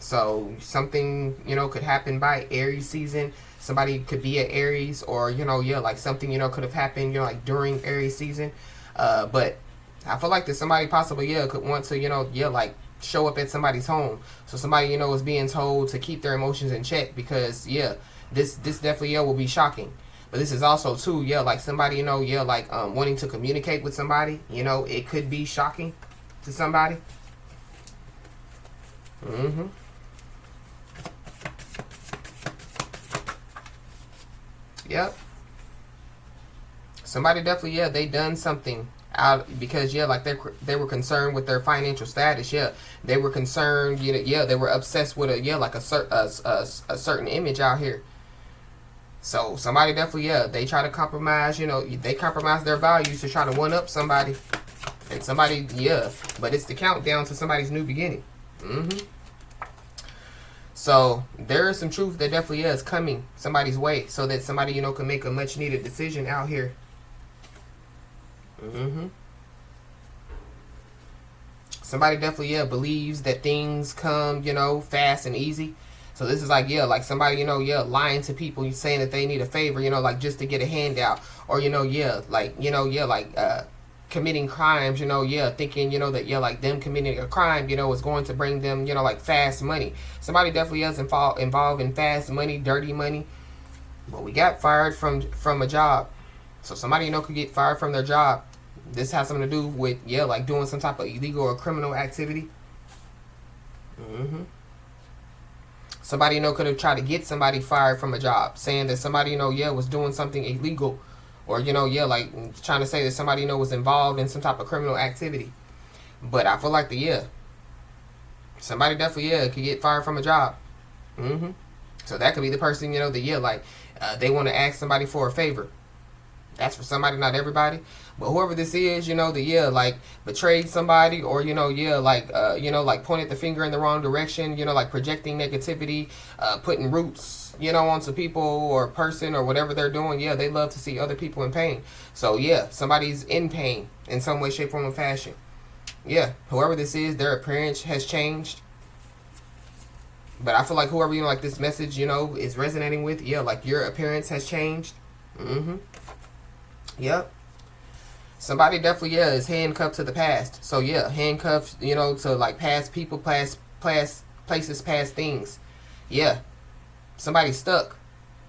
So something, could happen by Aries season. Somebody could be at Aries, or, like something, could have happened, like during Aries season. But I feel like that somebody possibly, could want to, like show up at somebody's home. So somebody, is being told to keep their emotions in check because, this definitely, will be shocking. But this is also, too, like somebody, like wanting to communicate with somebody, it could be shocking to somebody. Yep. Somebody definitely, they done something out because, like they were concerned with their financial status. They were concerned, they were obsessed with like a certain image out here. So somebody definitely, they try to compromise, they compromise their values to try to one up somebody. And somebody, but it's the countdown to somebody's new beginning. So there is some truth that definitely is coming somebody's way so that somebody, can make a much needed decision out here. Somebody definitely, believes that things come, fast and easy. So this is like, like somebody, lying to people, saying that they need a favor, like just to get a handout. Or, committing crimes, thinking, that, like them committing a crime, is going to bring them, like fast money. Somebody definitely is involved in fast money, dirty money. But we got fired from a job. So somebody, could get fired from their job. This has something to do with, like doing some type of illegal or criminal activity. Somebody, could have tried to get somebody fired from a job, saying that somebody, was doing something illegal. Or, like trying to say that somebody, was involved in some type of criminal activity. But I feel like somebody definitely, could get fired from a job. So that could be the person, that, they want to ask somebody for a favor. That's for somebody, not everybody. But whoever this is, like betrayed somebody or, like pointed the finger in the wrong direction, like projecting negativity, putting roots, onto people or person or whatever they're doing. They love to see other people in pain. So, somebody's in pain in some way, shape, form, or fashion. Whoever this is, their appearance has changed. But I feel like whoever, like this message, is resonating with, like your appearance has changed. Yep. Somebody definitely, is handcuffed to the past. So, handcuffed, to like past people, past places, past things. Somebody stuck.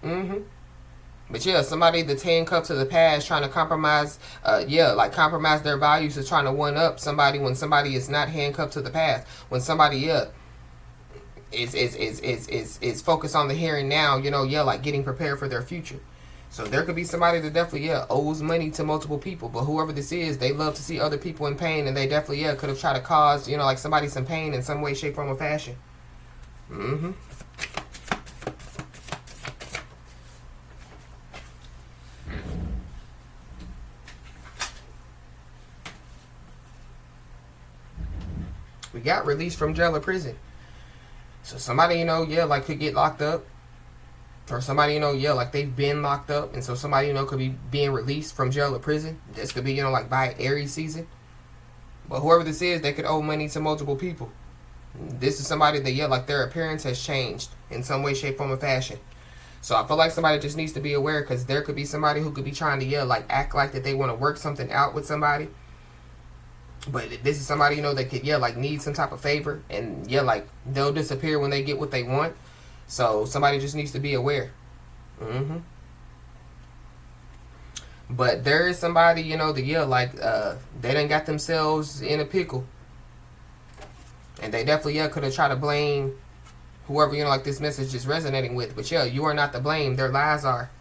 But somebody that's handcuffed to the past, trying to compromise, like compromise their values, is trying to one up somebody when somebody is not handcuffed to the past. When somebody, is focused on the here and now, like getting prepared for their future. So there could be somebody that definitely, owes money to multiple people. But whoever this is, they love to see other people in pain. And they definitely, could have tried to cause, like somebody some pain in some way, shape, form, or fashion. We got released from jail or prison. So somebody, like could get locked up. Or somebody, like they've been locked up. And so somebody, could be being released from jail or prison. This could be, like by Aries season. But whoever this is, they could owe money to multiple people. This is somebody that, like their appearance has changed in some way, shape, form, or fashion. So I feel like somebody just needs to be aware because there could be somebody who could be trying to, like act like that they want to work something out with somebody. But this is somebody, that could, like need some type of favor, and like they'll disappear when they get what they want. So somebody just needs to be aware. But there is somebody, that like they done got themselves in a pickle, and they definitely could have tried to blame whoever, like this message is resonating with. But you are not to blame. Their lies are.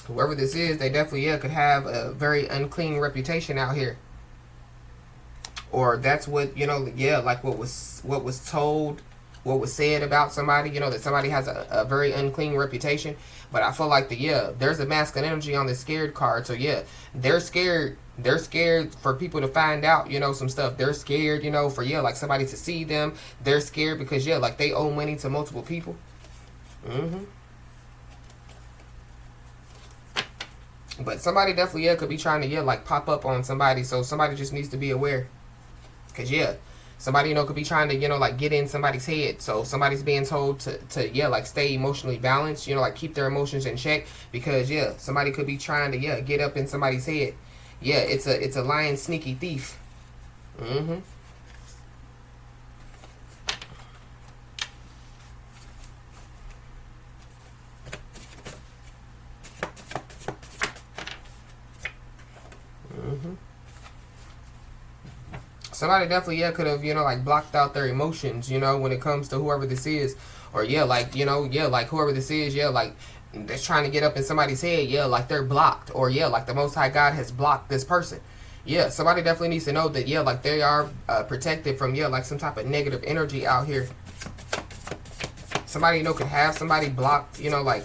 Whoever this is, they definitely could have a very unclean reputation out here. Or that's what, like what was told, what was said about somebody, that somebody has a very unclean reputation. But I feel like there's a masculine energy on the scared card. So they're scared. They're scared for people to find out, some stuff. They're scared, for like somebody to see them. They're scared because like they owe money to multiple people. But somebody definitely could be trying to like pop up on somebody. So somebody just needs to be aware. Because somebody could be trying to like get in somebody's head. So somebody's being told to like stay emotionally balanced, like keep their emotions in check. Because somebody could be trying to get up in somebody's head. It's a lying sneaky thief. Somebody definitely could have like blocked out their emotions, when it comes to whoever this is. Or like like whoever this is, like that's trying to get up in somebody's head, like they're blocked. Or like the Most High God has blocked this person. Somebody definitely needs to know that like they are protected from like some type of negative energy out here. Somebody could have somebody blocked, like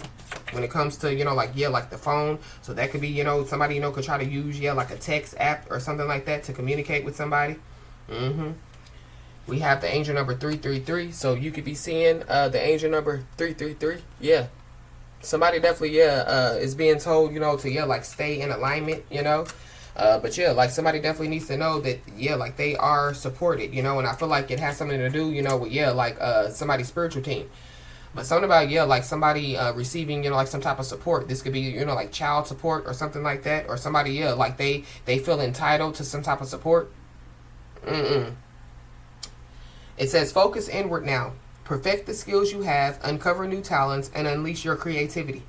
when it comes to like like the phone. So that could be somebody could try to use like a text app or something like that to communicate with somebody. We have the angel number 333, so you could be seeing the angel number 333. Somebody definitely is being told to like stay in alignment, but like somebody definitely needs to know that like they are supported, and I feel like it has something to do with like somebody's spiritual team. But something about like somebody receiving like some type of support. This could be like child support or something like that, or somebody like they feel entitled to some type of support. It says focus inward now. Perfect the skills you have, uncover new talents, and unleash your creativity.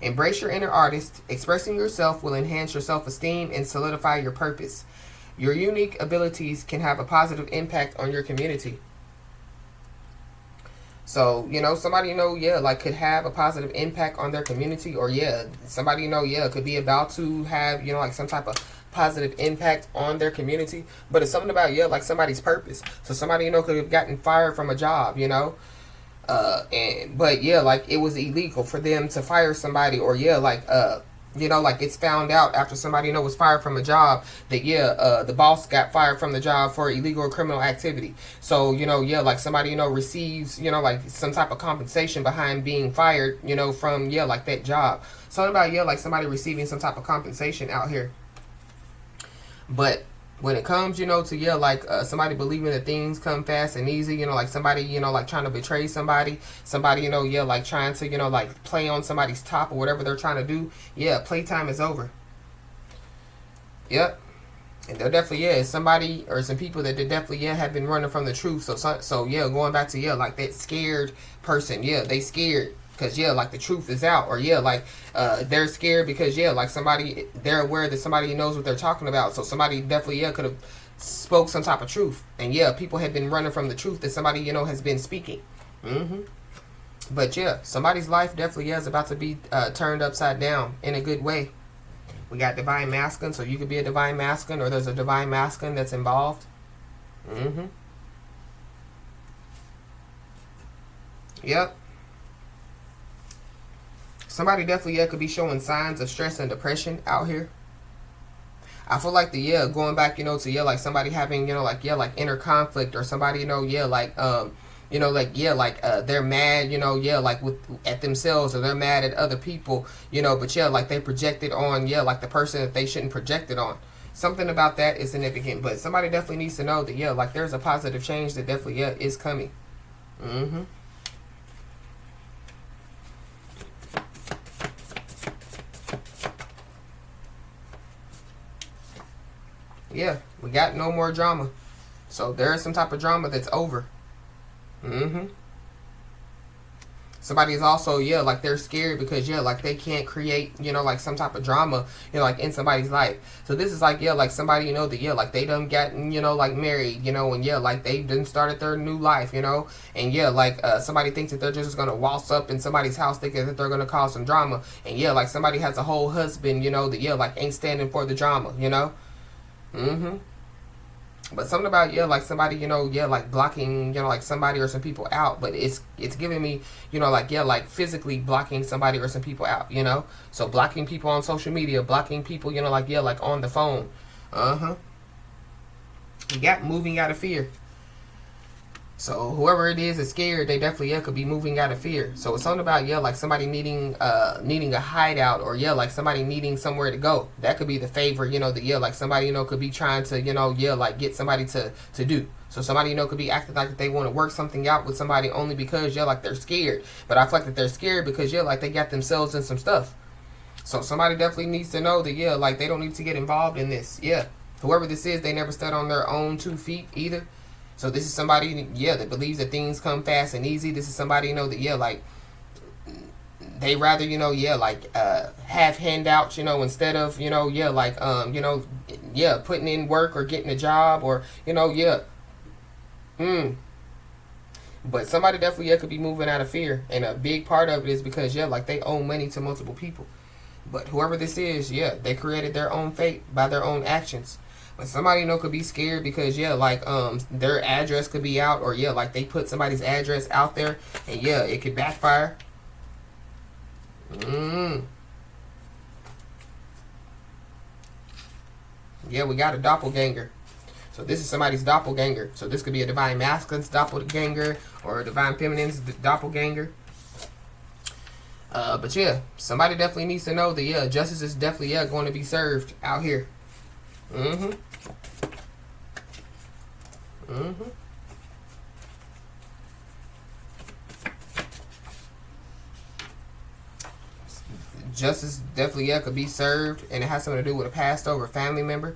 Embrace your inner artist. Expressing yourself will enhance your self-esteem and solidify your purpose. Your unique abilities can have a positive impact on your community. So, somebody, like could have a positive impact on their community. Or, somebody, could be about to have, like some type of positive impact on their community. But it's something about, like somebody's purpose. So somebody, could have gotten fired from a job, but like it was illegal for them to fire somebody. Or, like, like it's found out after somebody, was fired from a job that, the boss got fired from the job for illegal or criminal activity. So, like somebody, receives, like some type of compensation behind being fired, from, like that job. Something about, like somebody receiving some type of compensation out here. But when it comes, to, like somebody believing that things come fast and easy, like somebody, like trying to betray somebody, like trying to, like play on somebody's top or whatever they're trying to do, playtime is over. Yep. And there definitely is somebody or some people that definitely have been running from the truth. So going back to like that scared person, they scared because like the truth is out. Or like they're scared because like somebody, they're aware that somebody knows what they're talking about. So somebody definitely could have spoke some type of truth. And people have been running from the truth that somebody has been speaking. But somebody's life definitely is about to be turned upside down in a good way. We got divine masculine, so you could be a divine masculine, or there's a divine masculine that's involved. Yep. Somebody definitely could be showing signs of stress and depression out here. I feel like going back, to like somebody having, like inner conflict, or somebody, like they're mad, like at themselves, or they're mad at other people, but like they projected on, like the person that they shouldn't project it on. Something about that is significant. But somebody definitely needs to know that, like there's a positive change that definitely is coming. Mm-hmm. Yeah, we got no more drama. So there is some type of drama that's over. Mm-hmm. Somebody's also, yeah, like they're scared because, yeah, like they can't create, you know, like some type of drama, you know, like in somebody's life. So this is like, yeah, like somebody, you know, that, yeah, like they done gotten, you know, like married, you know, and yeah, like they done started their new life, you know, and yeah, like somebody thinks that they're just gonna waltz up in somebody's house thinking that they're gonna cause some drama, and yeah, like somebody has a whole husband, you know, that, yeah, like ain't standing for the drama, you know. Mm-hmm. But something about, yeah, like somebody, you know, yeah, like blocking, you know, like somebody or some people out, but it's giving me, you know, like, yeah, like physically blocking somebody or some people out, you know. So blocking people on social media, blocking people, you know, like, yeah, like on the phone. Uh-huh. You got moving out of fear. So whoever it is scared, they definitely, yeah, could be moving out of fear. So it's something about, yeah, like somebody needing a hideout, or yeah, like somebody needing somewhere to go. That could be the favor, you know, that, yeah, like somebody, you know, could be trying to, you know, yeah, like get somebody to do. So somebody, you know, could be acting like they want to work something out with somebody only because, yeah, like they're scared. But I feel like that they're scared because, yeah, like they got themselves in some stuff. So somebody definitely needs to know that, yeah, like they don't need to get involved in this. Yeah. Whoever this is, they never stood on their own 2 feet either. So this is somebody, yeah, that believes that things come fast and easy. This is somebody, you know, that, yeah, like they rather, you know, yeah, like have handouts, you know, instead of, you know, yeah, like you know, yeah, putting in work or getting a job, or, you know, yeah. But somebody definitely, yeah, could be moving out of fear, and a big part of it is because, yeah, like they owe money to multiple people. But whoever this is, yeah, they created their own fate by their own actions. But somebody, you know, could be scared because, yeah, like their address could be out, or yeah, like they put somebody's address out there, and yeah, it could backfire. Yeah, we got a doppelganger. So this is somebody's doppelganger. So this could be a divine masculine's doppelganger or a divine feminine's doppelganger. But yeah, somebody definitely needs to know that, yeah, justice is definitely, yeah, going to be served out here. Mm-hmm. Mm-hmm. Justice definitely, yeah, could be served, and it has something to do with a passed over family member.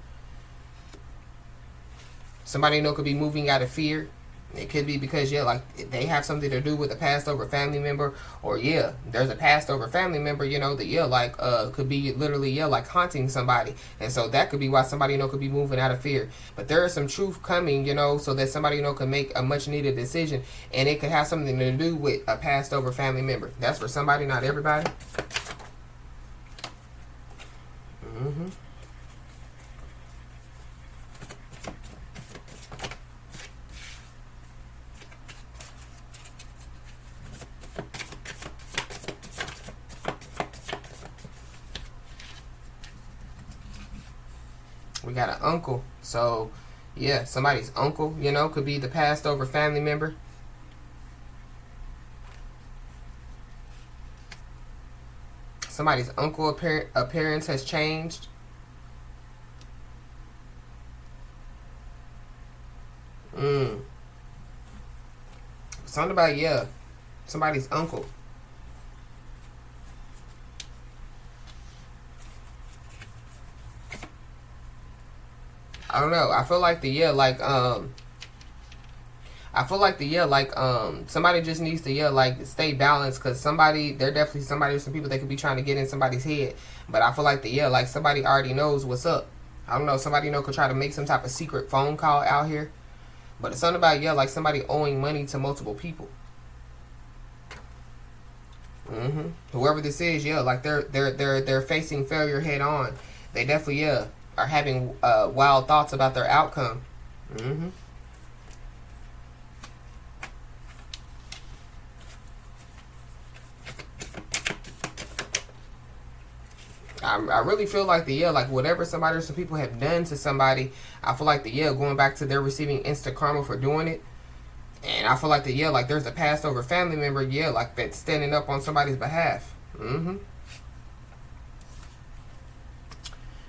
Somebody, you know, could be moving out of fear. It could be because, yeah, like they have something to do with a passed over family member, or yeah, there's a passed over family member, you know, that, yeah, like could be literally, yeah, like haunting somebody, and so that could be why somebody, you know, could be moving out of fear. But there is some truth coming, you know, so that somebody, you know, can make a much needed decision, and it could have something to do with a passed over family member. That's for somebody, not everybody. Mm-hmm. We got an uncle. So, yeah, somebody's uncle, you know, could be the passed over family member. Somebody's uncle appearance has changed. Mm. Something about, yeah, somebody's uncle. I don't know. I feel like the, yeah, like I feel like the, yeah, like somebody just needs to, yeah, like stay balanced, because somebody, they're definitely somebody or some people that could be trying to get in somebody's head. But I feel like the, yeah, like somebody already knows what's up. I don't know, somebody, you know, could try to make some type of secret phone call out here. But it's something about, yeah, like somebody owing money to multiple people. Whoever this is, yeah, like they're facing failure head on. They definitely, yeah, are having wild thoughts about their outcome. I really feel like the, yeah, like whatever somebody or some people have done to somebody, I feel like the, yeah, going back to their receiving instant karma for doing it. And I feel like the, yeah, like there's a passed over family member, yeah, like that's standing up on somebody's behalf.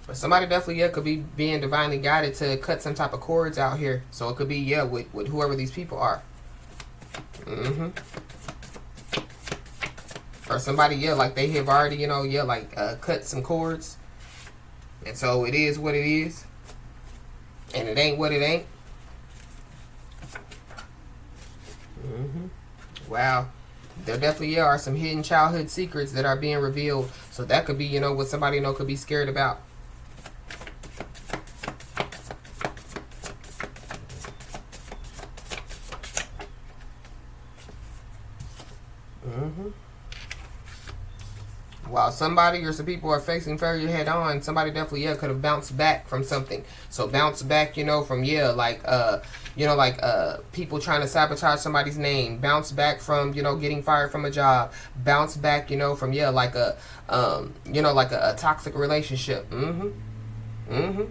But somebody definitely, yeah, could be being divinely guided to cut some type of cords out here. So it could be, yeah, with whoever these people are. Mm-hmm. Or somebody, yeah, like they have already, you know, yeah, like cut some cords. And so it is what it is. And it ain't what it ain't. Mm-hmm. Wow. There definitely are some hidden childhood secrets that are being revealed. So that could be, you know, what somebody, you know, could be scared about. Mm-hmm. While somebody or some people are facing failure head on, somebody definitely, yeah, could have bounced back from something. So bounce back, you know, from, yeah, like, you know, like, people trying to sabotage somebody's name. Bounce back from, you know, getting fired from a job. Bounce back, you know, from, yeah, like you know, like a toxic relationship. Mm-hmm. Mm-hmm.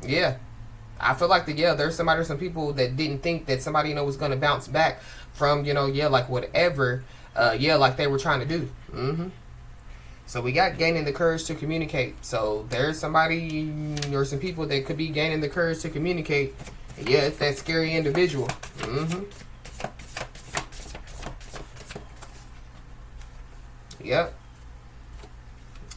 Yeah. I feel like yeah, there's somebody or some people that didn't think that somebody, you know, was going to bounce back from, you know, yeah, like whatever, yeah, like they were trying to do. Mm-hmm. So we got gaining the courage to communicate. So there's somebody or some people that could be gaining the courage to communicate. Yeah, it's that scary individual. Mm-hmm. Yep.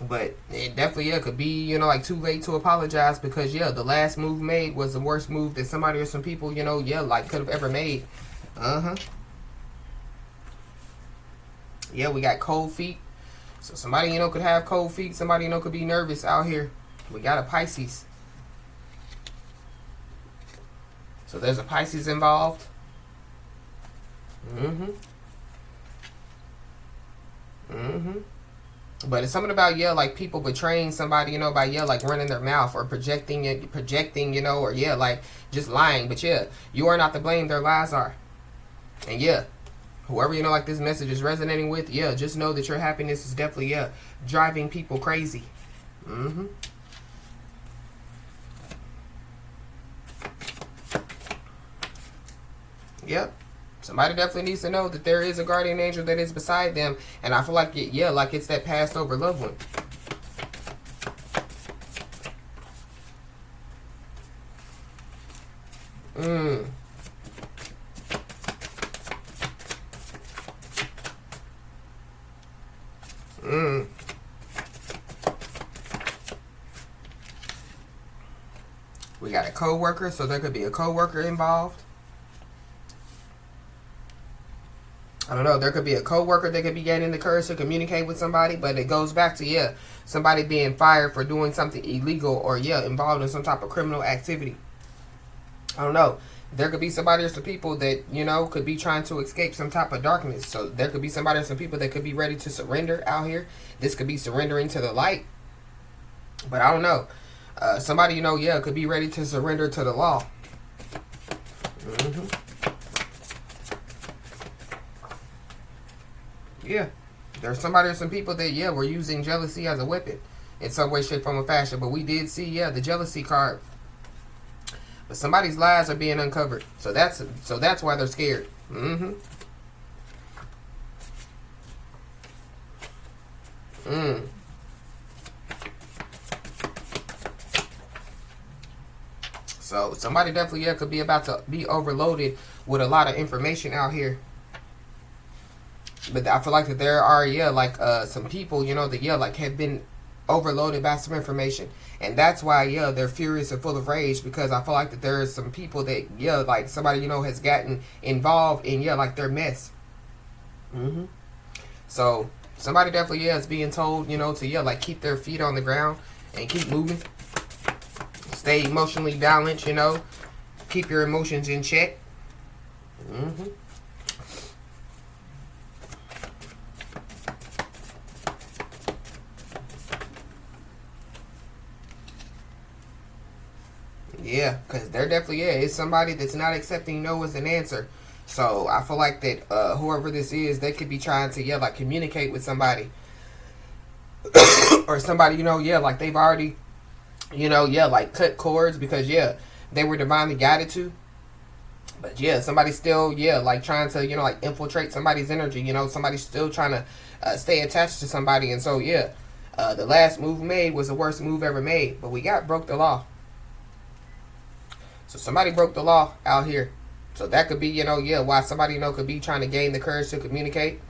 But it definitely, yeah, could be, you know, like too late to apologize because, yeah, the last move made was the worst move that somebody or some people, you know, yeah, like could have ever made. Uh-huh. Yeah, we got cold feet. So somebody, you know, could have cold feet. Somebody, you know, could be nervous out here. We got a Pisces. So there's a Pisces involved. Mm-hmm. Mm-hmm. But it's something about, yeah, like people betraying somebody, you know, by, yeah, like running their mouth or projecting, you know, or, yeah, like just lying. But, yeah, you are not to blame. Their lies are. And, yeah, whoever, you know, like this message is resonating with, yeah, just know that your happiness is definitely, yeah, driving people crazy. Mm-hmm. Yep. Somebody definitely needs to know that there is a guardian angel that is beside them. And I feel like, yeah, like it's that passed over loved one. Mm. Mm. We got a co-worker, so there could be a co-worker involved. I don't know, there could be a co-worker that could be gaining the courage to communicate with somebody, but it goes back to, yeah, somebody being fired for doing something illegal or, yeah, involved in some type of criminal activity. I don't know. There could be somebody or some people that, you know, could be trying to escape some type of darkness. So there could be somebody or some people that could be ready to surrender out here. This could be surrendering to the light. But I don't know. Somebody, you know, yeah, could be ready to surrender to the law. Mm-hmm. Yeah. There's somebody or some people that, yeah, were using jealousy as a weapon in some way, shape, form, or fashion. But we did see, yeah, the jealousy card. But somebody's lies are being uncovered. So that's why they're scared. Mm-hmm. Mm. So somebody definitely, yeah, could be about to be overloaded with a lot of information out here. But I feel like that there are, yeah, like some people, you know, that, yeah, like have been overloaded by some information. And that's why, yeah, they're furious and full of rage, because I feel like that there is some people that, yeah, like somebody, you know, has gotten involved in, yeah, like their mess. Mm-hmm. So somebody definitely, yeah, is being told, you know, to, yeah, like keep their feet on the ground and keep moving. Stay emotionally balanced, you know. Keep your emotions in check. Mm-hmm. Yeah, because they're definitely, yeah, it's somebody that's not accepting no as an answer. So I feel like that whoever this is, they could be trying to, yeah, like communicate with somebody. Or somebody, you know, yeah, like they've already, you know, yeah, like cut cords because, yeah, they were divinely guided to. But, yeah, somebody's still, yeah, like trying to, you know, like infiltrate somebody's energy. You know, somebody's still trying to stay attached to somebody. And so, yeah, the last move made was the worst move ever made. But we broke the law. So somebody broke the law out here. So that could be, you know, yeah, why somebody, you know, could be trying to gain the courage to communicate.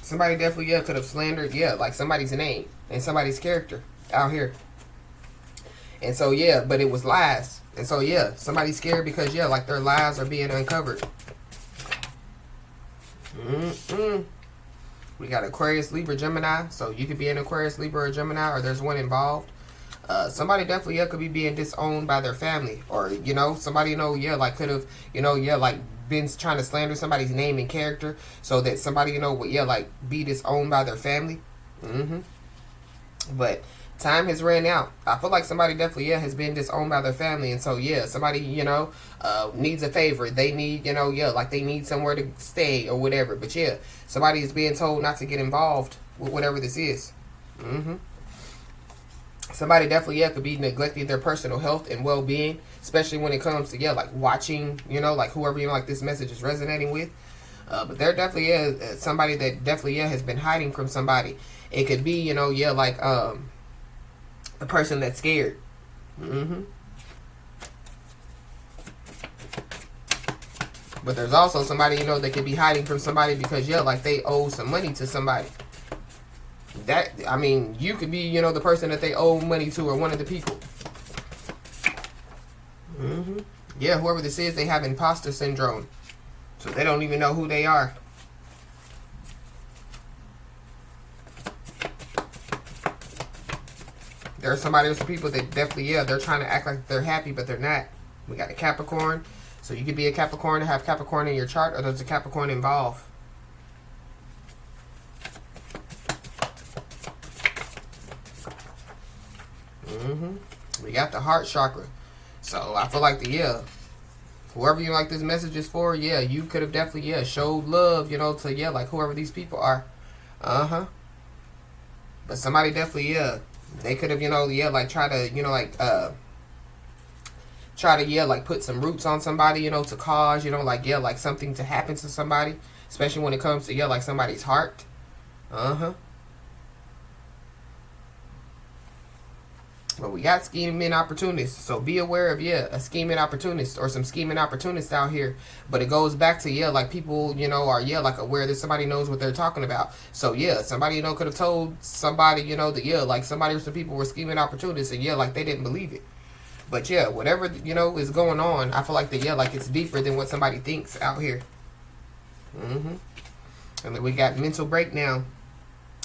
Somebody definitely, yeah, could have slandered, yeah, like somebody's name and somebody's character out here. And so, yeah, but it was lies. And so, yeah, somebody's scared because, yeah, like their lies are being uncovered. We got Aquarius, Libra, Gemini. So you could be an Aquarius, Libra, or Gemini, or there's one involved. Somebody definitely, yeah, could be being disowned by their family. Or, you know, somebody, you know, yeah, like could have, you know, yeah, like been trying to slander somebody's name and character so that somebody, you know, would, yeah, like be disowned by their family. But time has ran out. I feel like somebody definitely, yeah, has been disowned by their family. And so, yeah, somebody, you know, needs a favor. They need, you know, yeah, like they need somewhere to stay or whatever. But, yeah, somebody is being told not to get involved with whatever this is. Somebody definitely, yeah, could be neglecting their personal health and well-being, especially when it comes to, yeah, like watching, you know, like whoever, you know, like this message is resonating with. But there definitely is somebody that definitely, yeah, has been hiding from somebody. It could be, you know, yeah, like a person that's scared. But there's also somebody, you know, that could be hiding from somebody because, yeah, like they owe some money to somebody. That, I mean, you could be, you know, the person that they owe money to or one of the people. Yeah, whoever this is, they have imposter syndrome. So they don't even know who they are. There are somebody or some people that definitely, yeah, they're trying to act like they're happy, but they're not. We got a Capricorn. So you could be a Capricorn and have Capricorn in your chart, or there's a Capricorn involved. We got the heart chakra. So I feel like whoever you like this message is for, yeah, you could have definitely, yeah, showed love, you know, to, yeah, like whoever these people are. But somebody definitely, yeah, they could have, you know, yeah, like try to, you know, like try to, yeah, like put some roots on somebody, you know, to cause, you know, like, yeah, like something to happen to somebody, especially when it comes to, yeah, like somebody's heart. But we got scheming opportunists. So be aware of, yeah, a scheming opportunist or some scheming opportunists out here. But it goes back to, yeah, like people, you know, are, yeah, like aware that somebody knows what they're talking about. So, yeah, somebody, you know, could have told somebody, you know, that, yeah, like somebody or some people were scheming opportunists and, yeah, like they didn't believe it. But, yeah, whatever, you know, is going on, I feel like that, yeah, like it's deeper than what somebody thinks out here. And then we got mental breakdown.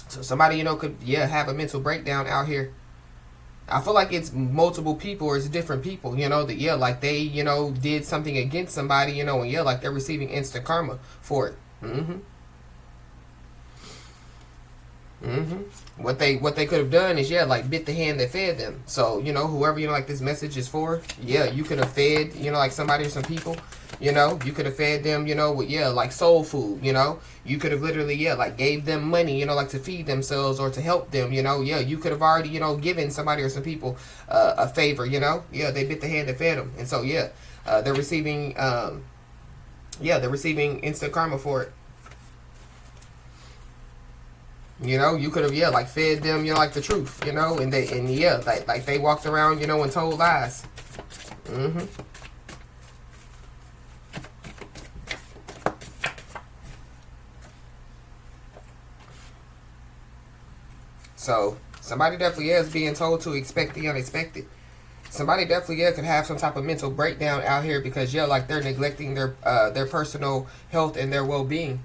So somebody, you know, could, yeah, have a mental breakdown out here. I feel like it's multiple people or it's different people, you know, that, yeah, like they, you know, did something against somebody, you know, and, yeah, like they're receiving instant karma for it. What they could have done is, yeah, like bit the hand that fed them. So, you know, whoever, you know, like this message is for, yeah, you could have fed, you know, like somebody or some people, you know, you could have fed them, you know, with, yeah, like soul food, you know, you could have literally, yeah, like gave them money, you know, like to feed themselves or to help them, you know, yeah, you could have already, you know, given somebody or some people a favor, you know, yeah, they bit the hand that fed them. And so, yeah, they're receiving, they're receiving instant karma for it. You know, you could have, yeah, like fed them, you know, like the truth, you know, and yeah, like they walked around, you know, and told lies. So somebody definitely is being told to expect the unexpected. Somebody definitely, yeah, could have some type of mental breakdown out here because, yeah, like they're neglecting their personal health and their well-being.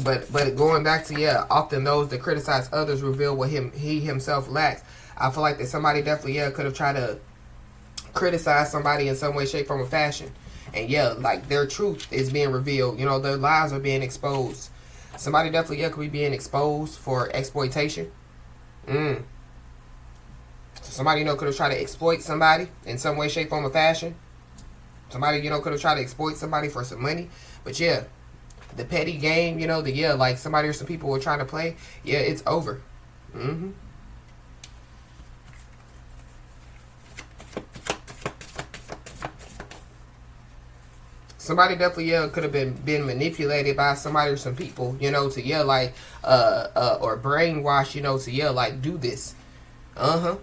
But going back to, yeah, often those that criticize others reveal what he himself lacks. I feel like that somebody definitely, yeah, could have tried to criticize somebody in some way, shape, form, or fashion. And, yeah, like their truth is being revealed. You know, their lies are being exposed. Somebody definitely, yeah, could be being exposed for exploitation. So somebody, you know, could have tried to exploit somebody in some way, shape, form, or fashion. Somebody, you know, could have tried to exploit somebody for some money. But, yeah, the petty game, you know, the, yeah, like somebody or some people were trying to play, yeah, it's over. Somebody definitely, yeah, could have been manipulated by somebody or some people, you know, to, yeah, like, or brainwash, you know, to, yeah, like, do this. Uh-huh.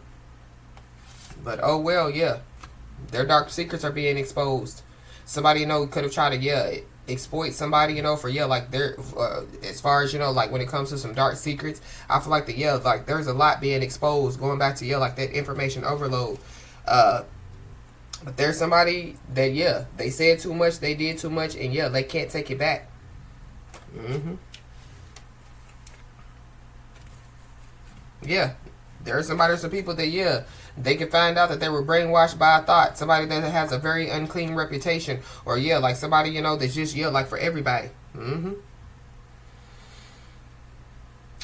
But, oh, well, yeah. Their dark secrets are being exposed. Somebody, you know, could have tried to, yeah, exploit somebody, you know, for, yeah, like, their, as far as, you know, like, when it comes to some dark secrets, I feel like that, yeah, like, there's a lot being exposed, going back to, yeah, like, that information overload. But there's somebody that, yeah, they said too much, they did too much, and, yeah, they can't take it back. Yeah, there's somebody, some people that, yeah, they can find out that they were brainwashed by a thought. Somebody that has a very unclean reputation. Or, yeah, like somebody, you know, that's just, yeah, like for everybody.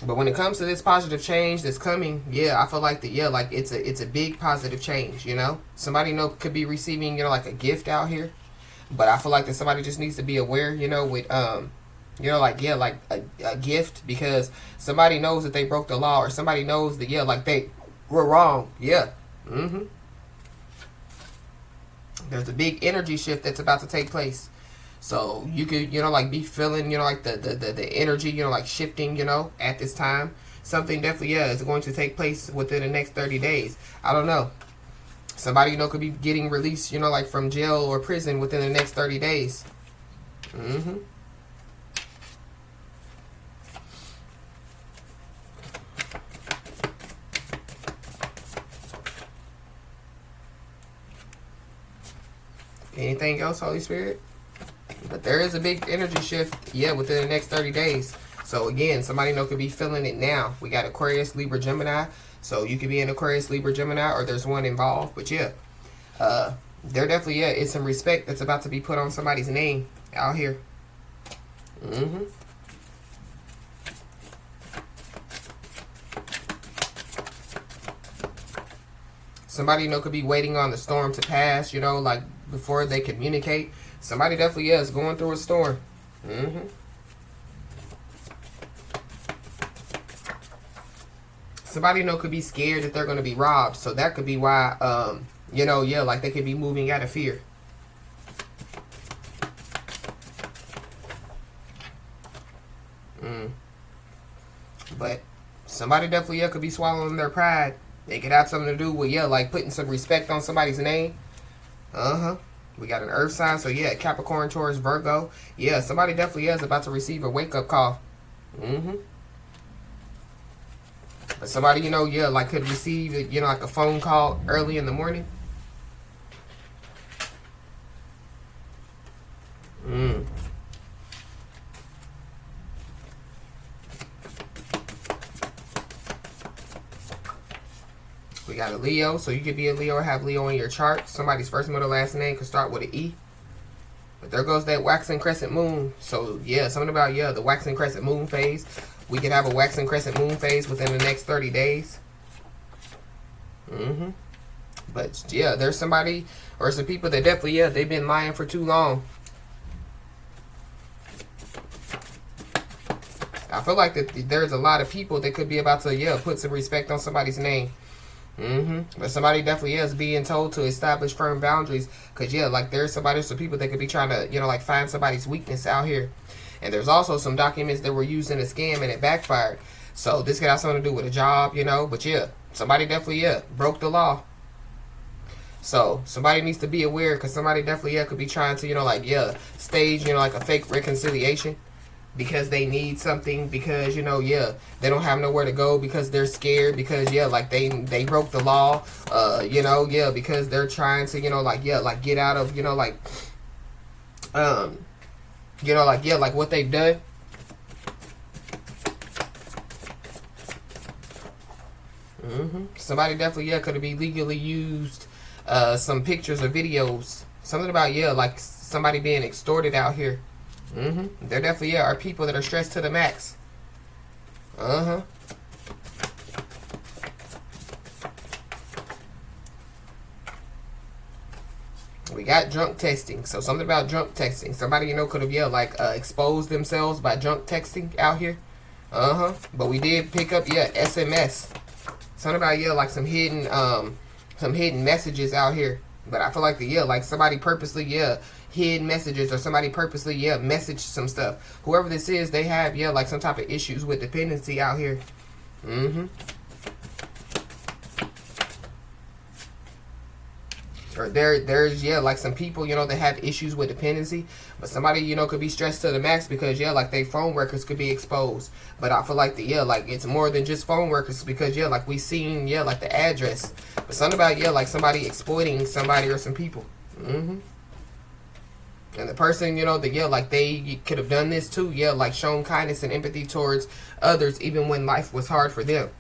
But when it comes to this positive change that's coming, yeah, I feel like that, yeah, like it's a big positive change, you know? Somebody, you know, could be receiving, you know, like a gift out here. But I feel like that somebody just needs to be aware, you know, with, you know, like, yeah, like a gift, because somebody knows that they broke the law, or somebody knows that, yeah, like they were wrong. Yeah. There's a big energy shift that's about to take place. So you could, you know, like be feeling, you know, like the energy, you know, like shifting, you know, at this time. Something definitely, yeah, is going to take place within the next 30 days. I don't know. Somebody, you know, could be getting released, you know, like from jail or prison within the next 30 days. Anything else, Holy Spirit? But there is a big energy shift, yeah, within the next 30 days. So again, somebody know could be feeling it now. We got Aquarius, Libra, Gemini. So you could be in Aquarius, Libra, Gemini, or there's one involved. But yeah, there definitely, yeah, is some respect that's about to be put on somebody's name out here. Somebody, you know, could be waiting on the storm to pass, you know, like before they communicate. Somebody definitely, yeah, is going through a storm. Somebody, you know, could be scared that they're going to be robbed. So that could be why, you know, yeah, like they could be moving out of fear. But somebody definitely, yeah, could be swallowing their pride. They could have something to do with, yeah, like putting some respect on somebody's name. We got an earth sign. So, yeah, Capricorn, Taurus, Virgo. Yeah, somebody definitely is about to receive a wake-up call. But somebody, you know, yeah, like could receive, you know, like a phone call early in the morning. We got a Leo, so you could be a Leo or have Leo in your chart. Somebody's first, middle, last name could start with an E. But there goes that waxing crescent moon. So, yeah, something about, yeah, the waxing crescent moon phase. We could have a waxing crescent moon phase within the next 30 days. But, yeah, there's somebody or some people that definitely, yeah, they've been lying for too long. I feel like that there's a lot of people that could be about to, yeah, put some respect on somebody's name. But somebody definitely is being told to establish firm boundaries. Because, yeah, like there's somebody, some people that could be trying to, you know, like find somebody's weakness out here. And there's also some documents that were used in a scam and it backfired. So this could have something to do with a job, you know. But, yeah, somebody definitely, yeah, broke the law. So somebody needs to be aware, because somebody definitely, yeah, could be trying to, you know, like, yeah, stage, you know, like a fake reconciliation. Because they need something, because, you know, yeah, they don't have nowhere to go, because they're scared, because, yeah, like they broke the law, you know, yeah, because they're trying to, you know, like, yeah, like get out of, you know, like, you know, like, yeah, like what they've done. Somebody definitely, yeah, could be legally used some pictures or videos. Something about, yeah, like somebody being extorted out here. There definitely, yeah, are people that are stressed to the max. We got drunk texting. So something about drunk texting. Somebody, you know, could have, yeah, like exposed themselves by drunk texting out here. But we did pick up, yeah, SMS. Something about, yeah, like some hidden messages out here. But I feel like yeah, like somebody purposely, yeah, hid messages, or somebody purposely, yeah, messaged some stuff. Whoever this is, they have, yeah, like some type of issues with dependency out here. Or there's, yeah, like some people, you know, that have issues with dependency. But somebody, you know, could be stressed to the max because, yeah, like they phone records could be exposed. But I feel like yeah, like it's more than just phone records because, yeah, like we seen, yeah, like the address. But something about, yeah, like somebody exploiting somebody or some people. And the person, you know, that, yeah, like they could have done this too. Yeah, like shown kindness and empathy towards others even when life was hard for them.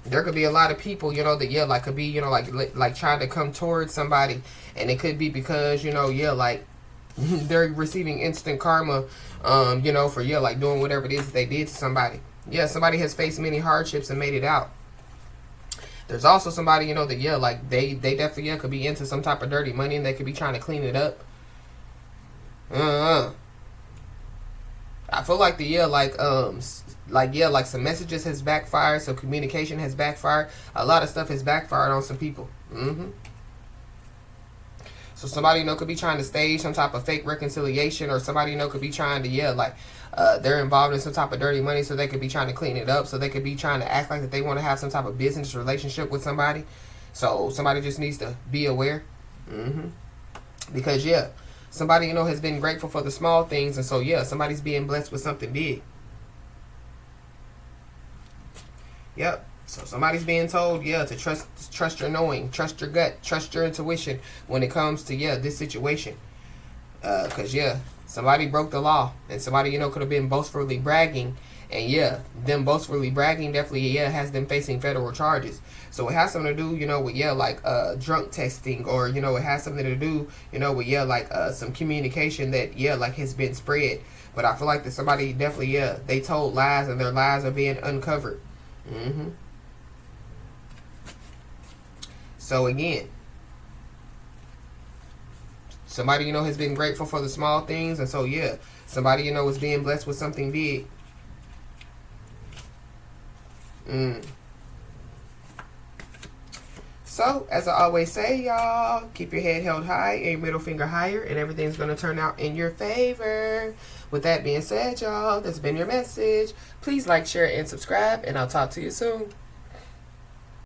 There could be a lot of people, you know, that, yeah, like could be, you know, like trying to come towards somebody. And it could be because, you know, yeah, like they're receiving instant karma, you know, for, yeah, like doing whatever it is that they did to somebody. Yeah, somebody has faced many hardships and made it out. There's also somebody, you know, that, yeah, like they definitely, yeah, could be into some type of dirty money and they could be trying to clean it up. I feel like yeah, like some messages has backfired, so communication has backfired. A lot of stuff has backfired on some people. So somebody, you know, could be trying to stage some type of fake reconciliation, or somebody, you know, could be trying to, yeah, like they're involved in some type of dirty money, so they could be trying to clean it up, so they could be trying to act like that they want to have some type of business relationship with somebody. So somebody just needs to be aware. Because, yeah, somebody, you know, has been grateful for the small things, and so, yeah, somebody's being blessed with something big. Yep. So somebody's being told, yeah, to trust your knowing, trust your gut, trust your intuition when it comes to, yeah, this situation. Because, yeah, somebody broke the law, and somebody, you know, could have been boastfully bragging. And, yeah, them boastfully bragging definitely, yeah, has them facing federal charges. So it has something to do, you know, with, yeah, like drunk texting, or, you know, it has something to do, you know, with, yeah, like some communication that, yeah, like has been spread. But I feel like that somebody definitely, yeah, they told lies, and their lies are being uncovered. So again, somebody, you know, has been grateful for the small things, and so, yeah, somebody, you know, is being blessed with something big. So, as I always say, y'all, keep your head held high and your middle finger higher, and everything's going to turn out in your favor. With that being said, y'all, that's been your message. Please like, share, and subscribe, and I'll talk to you soon.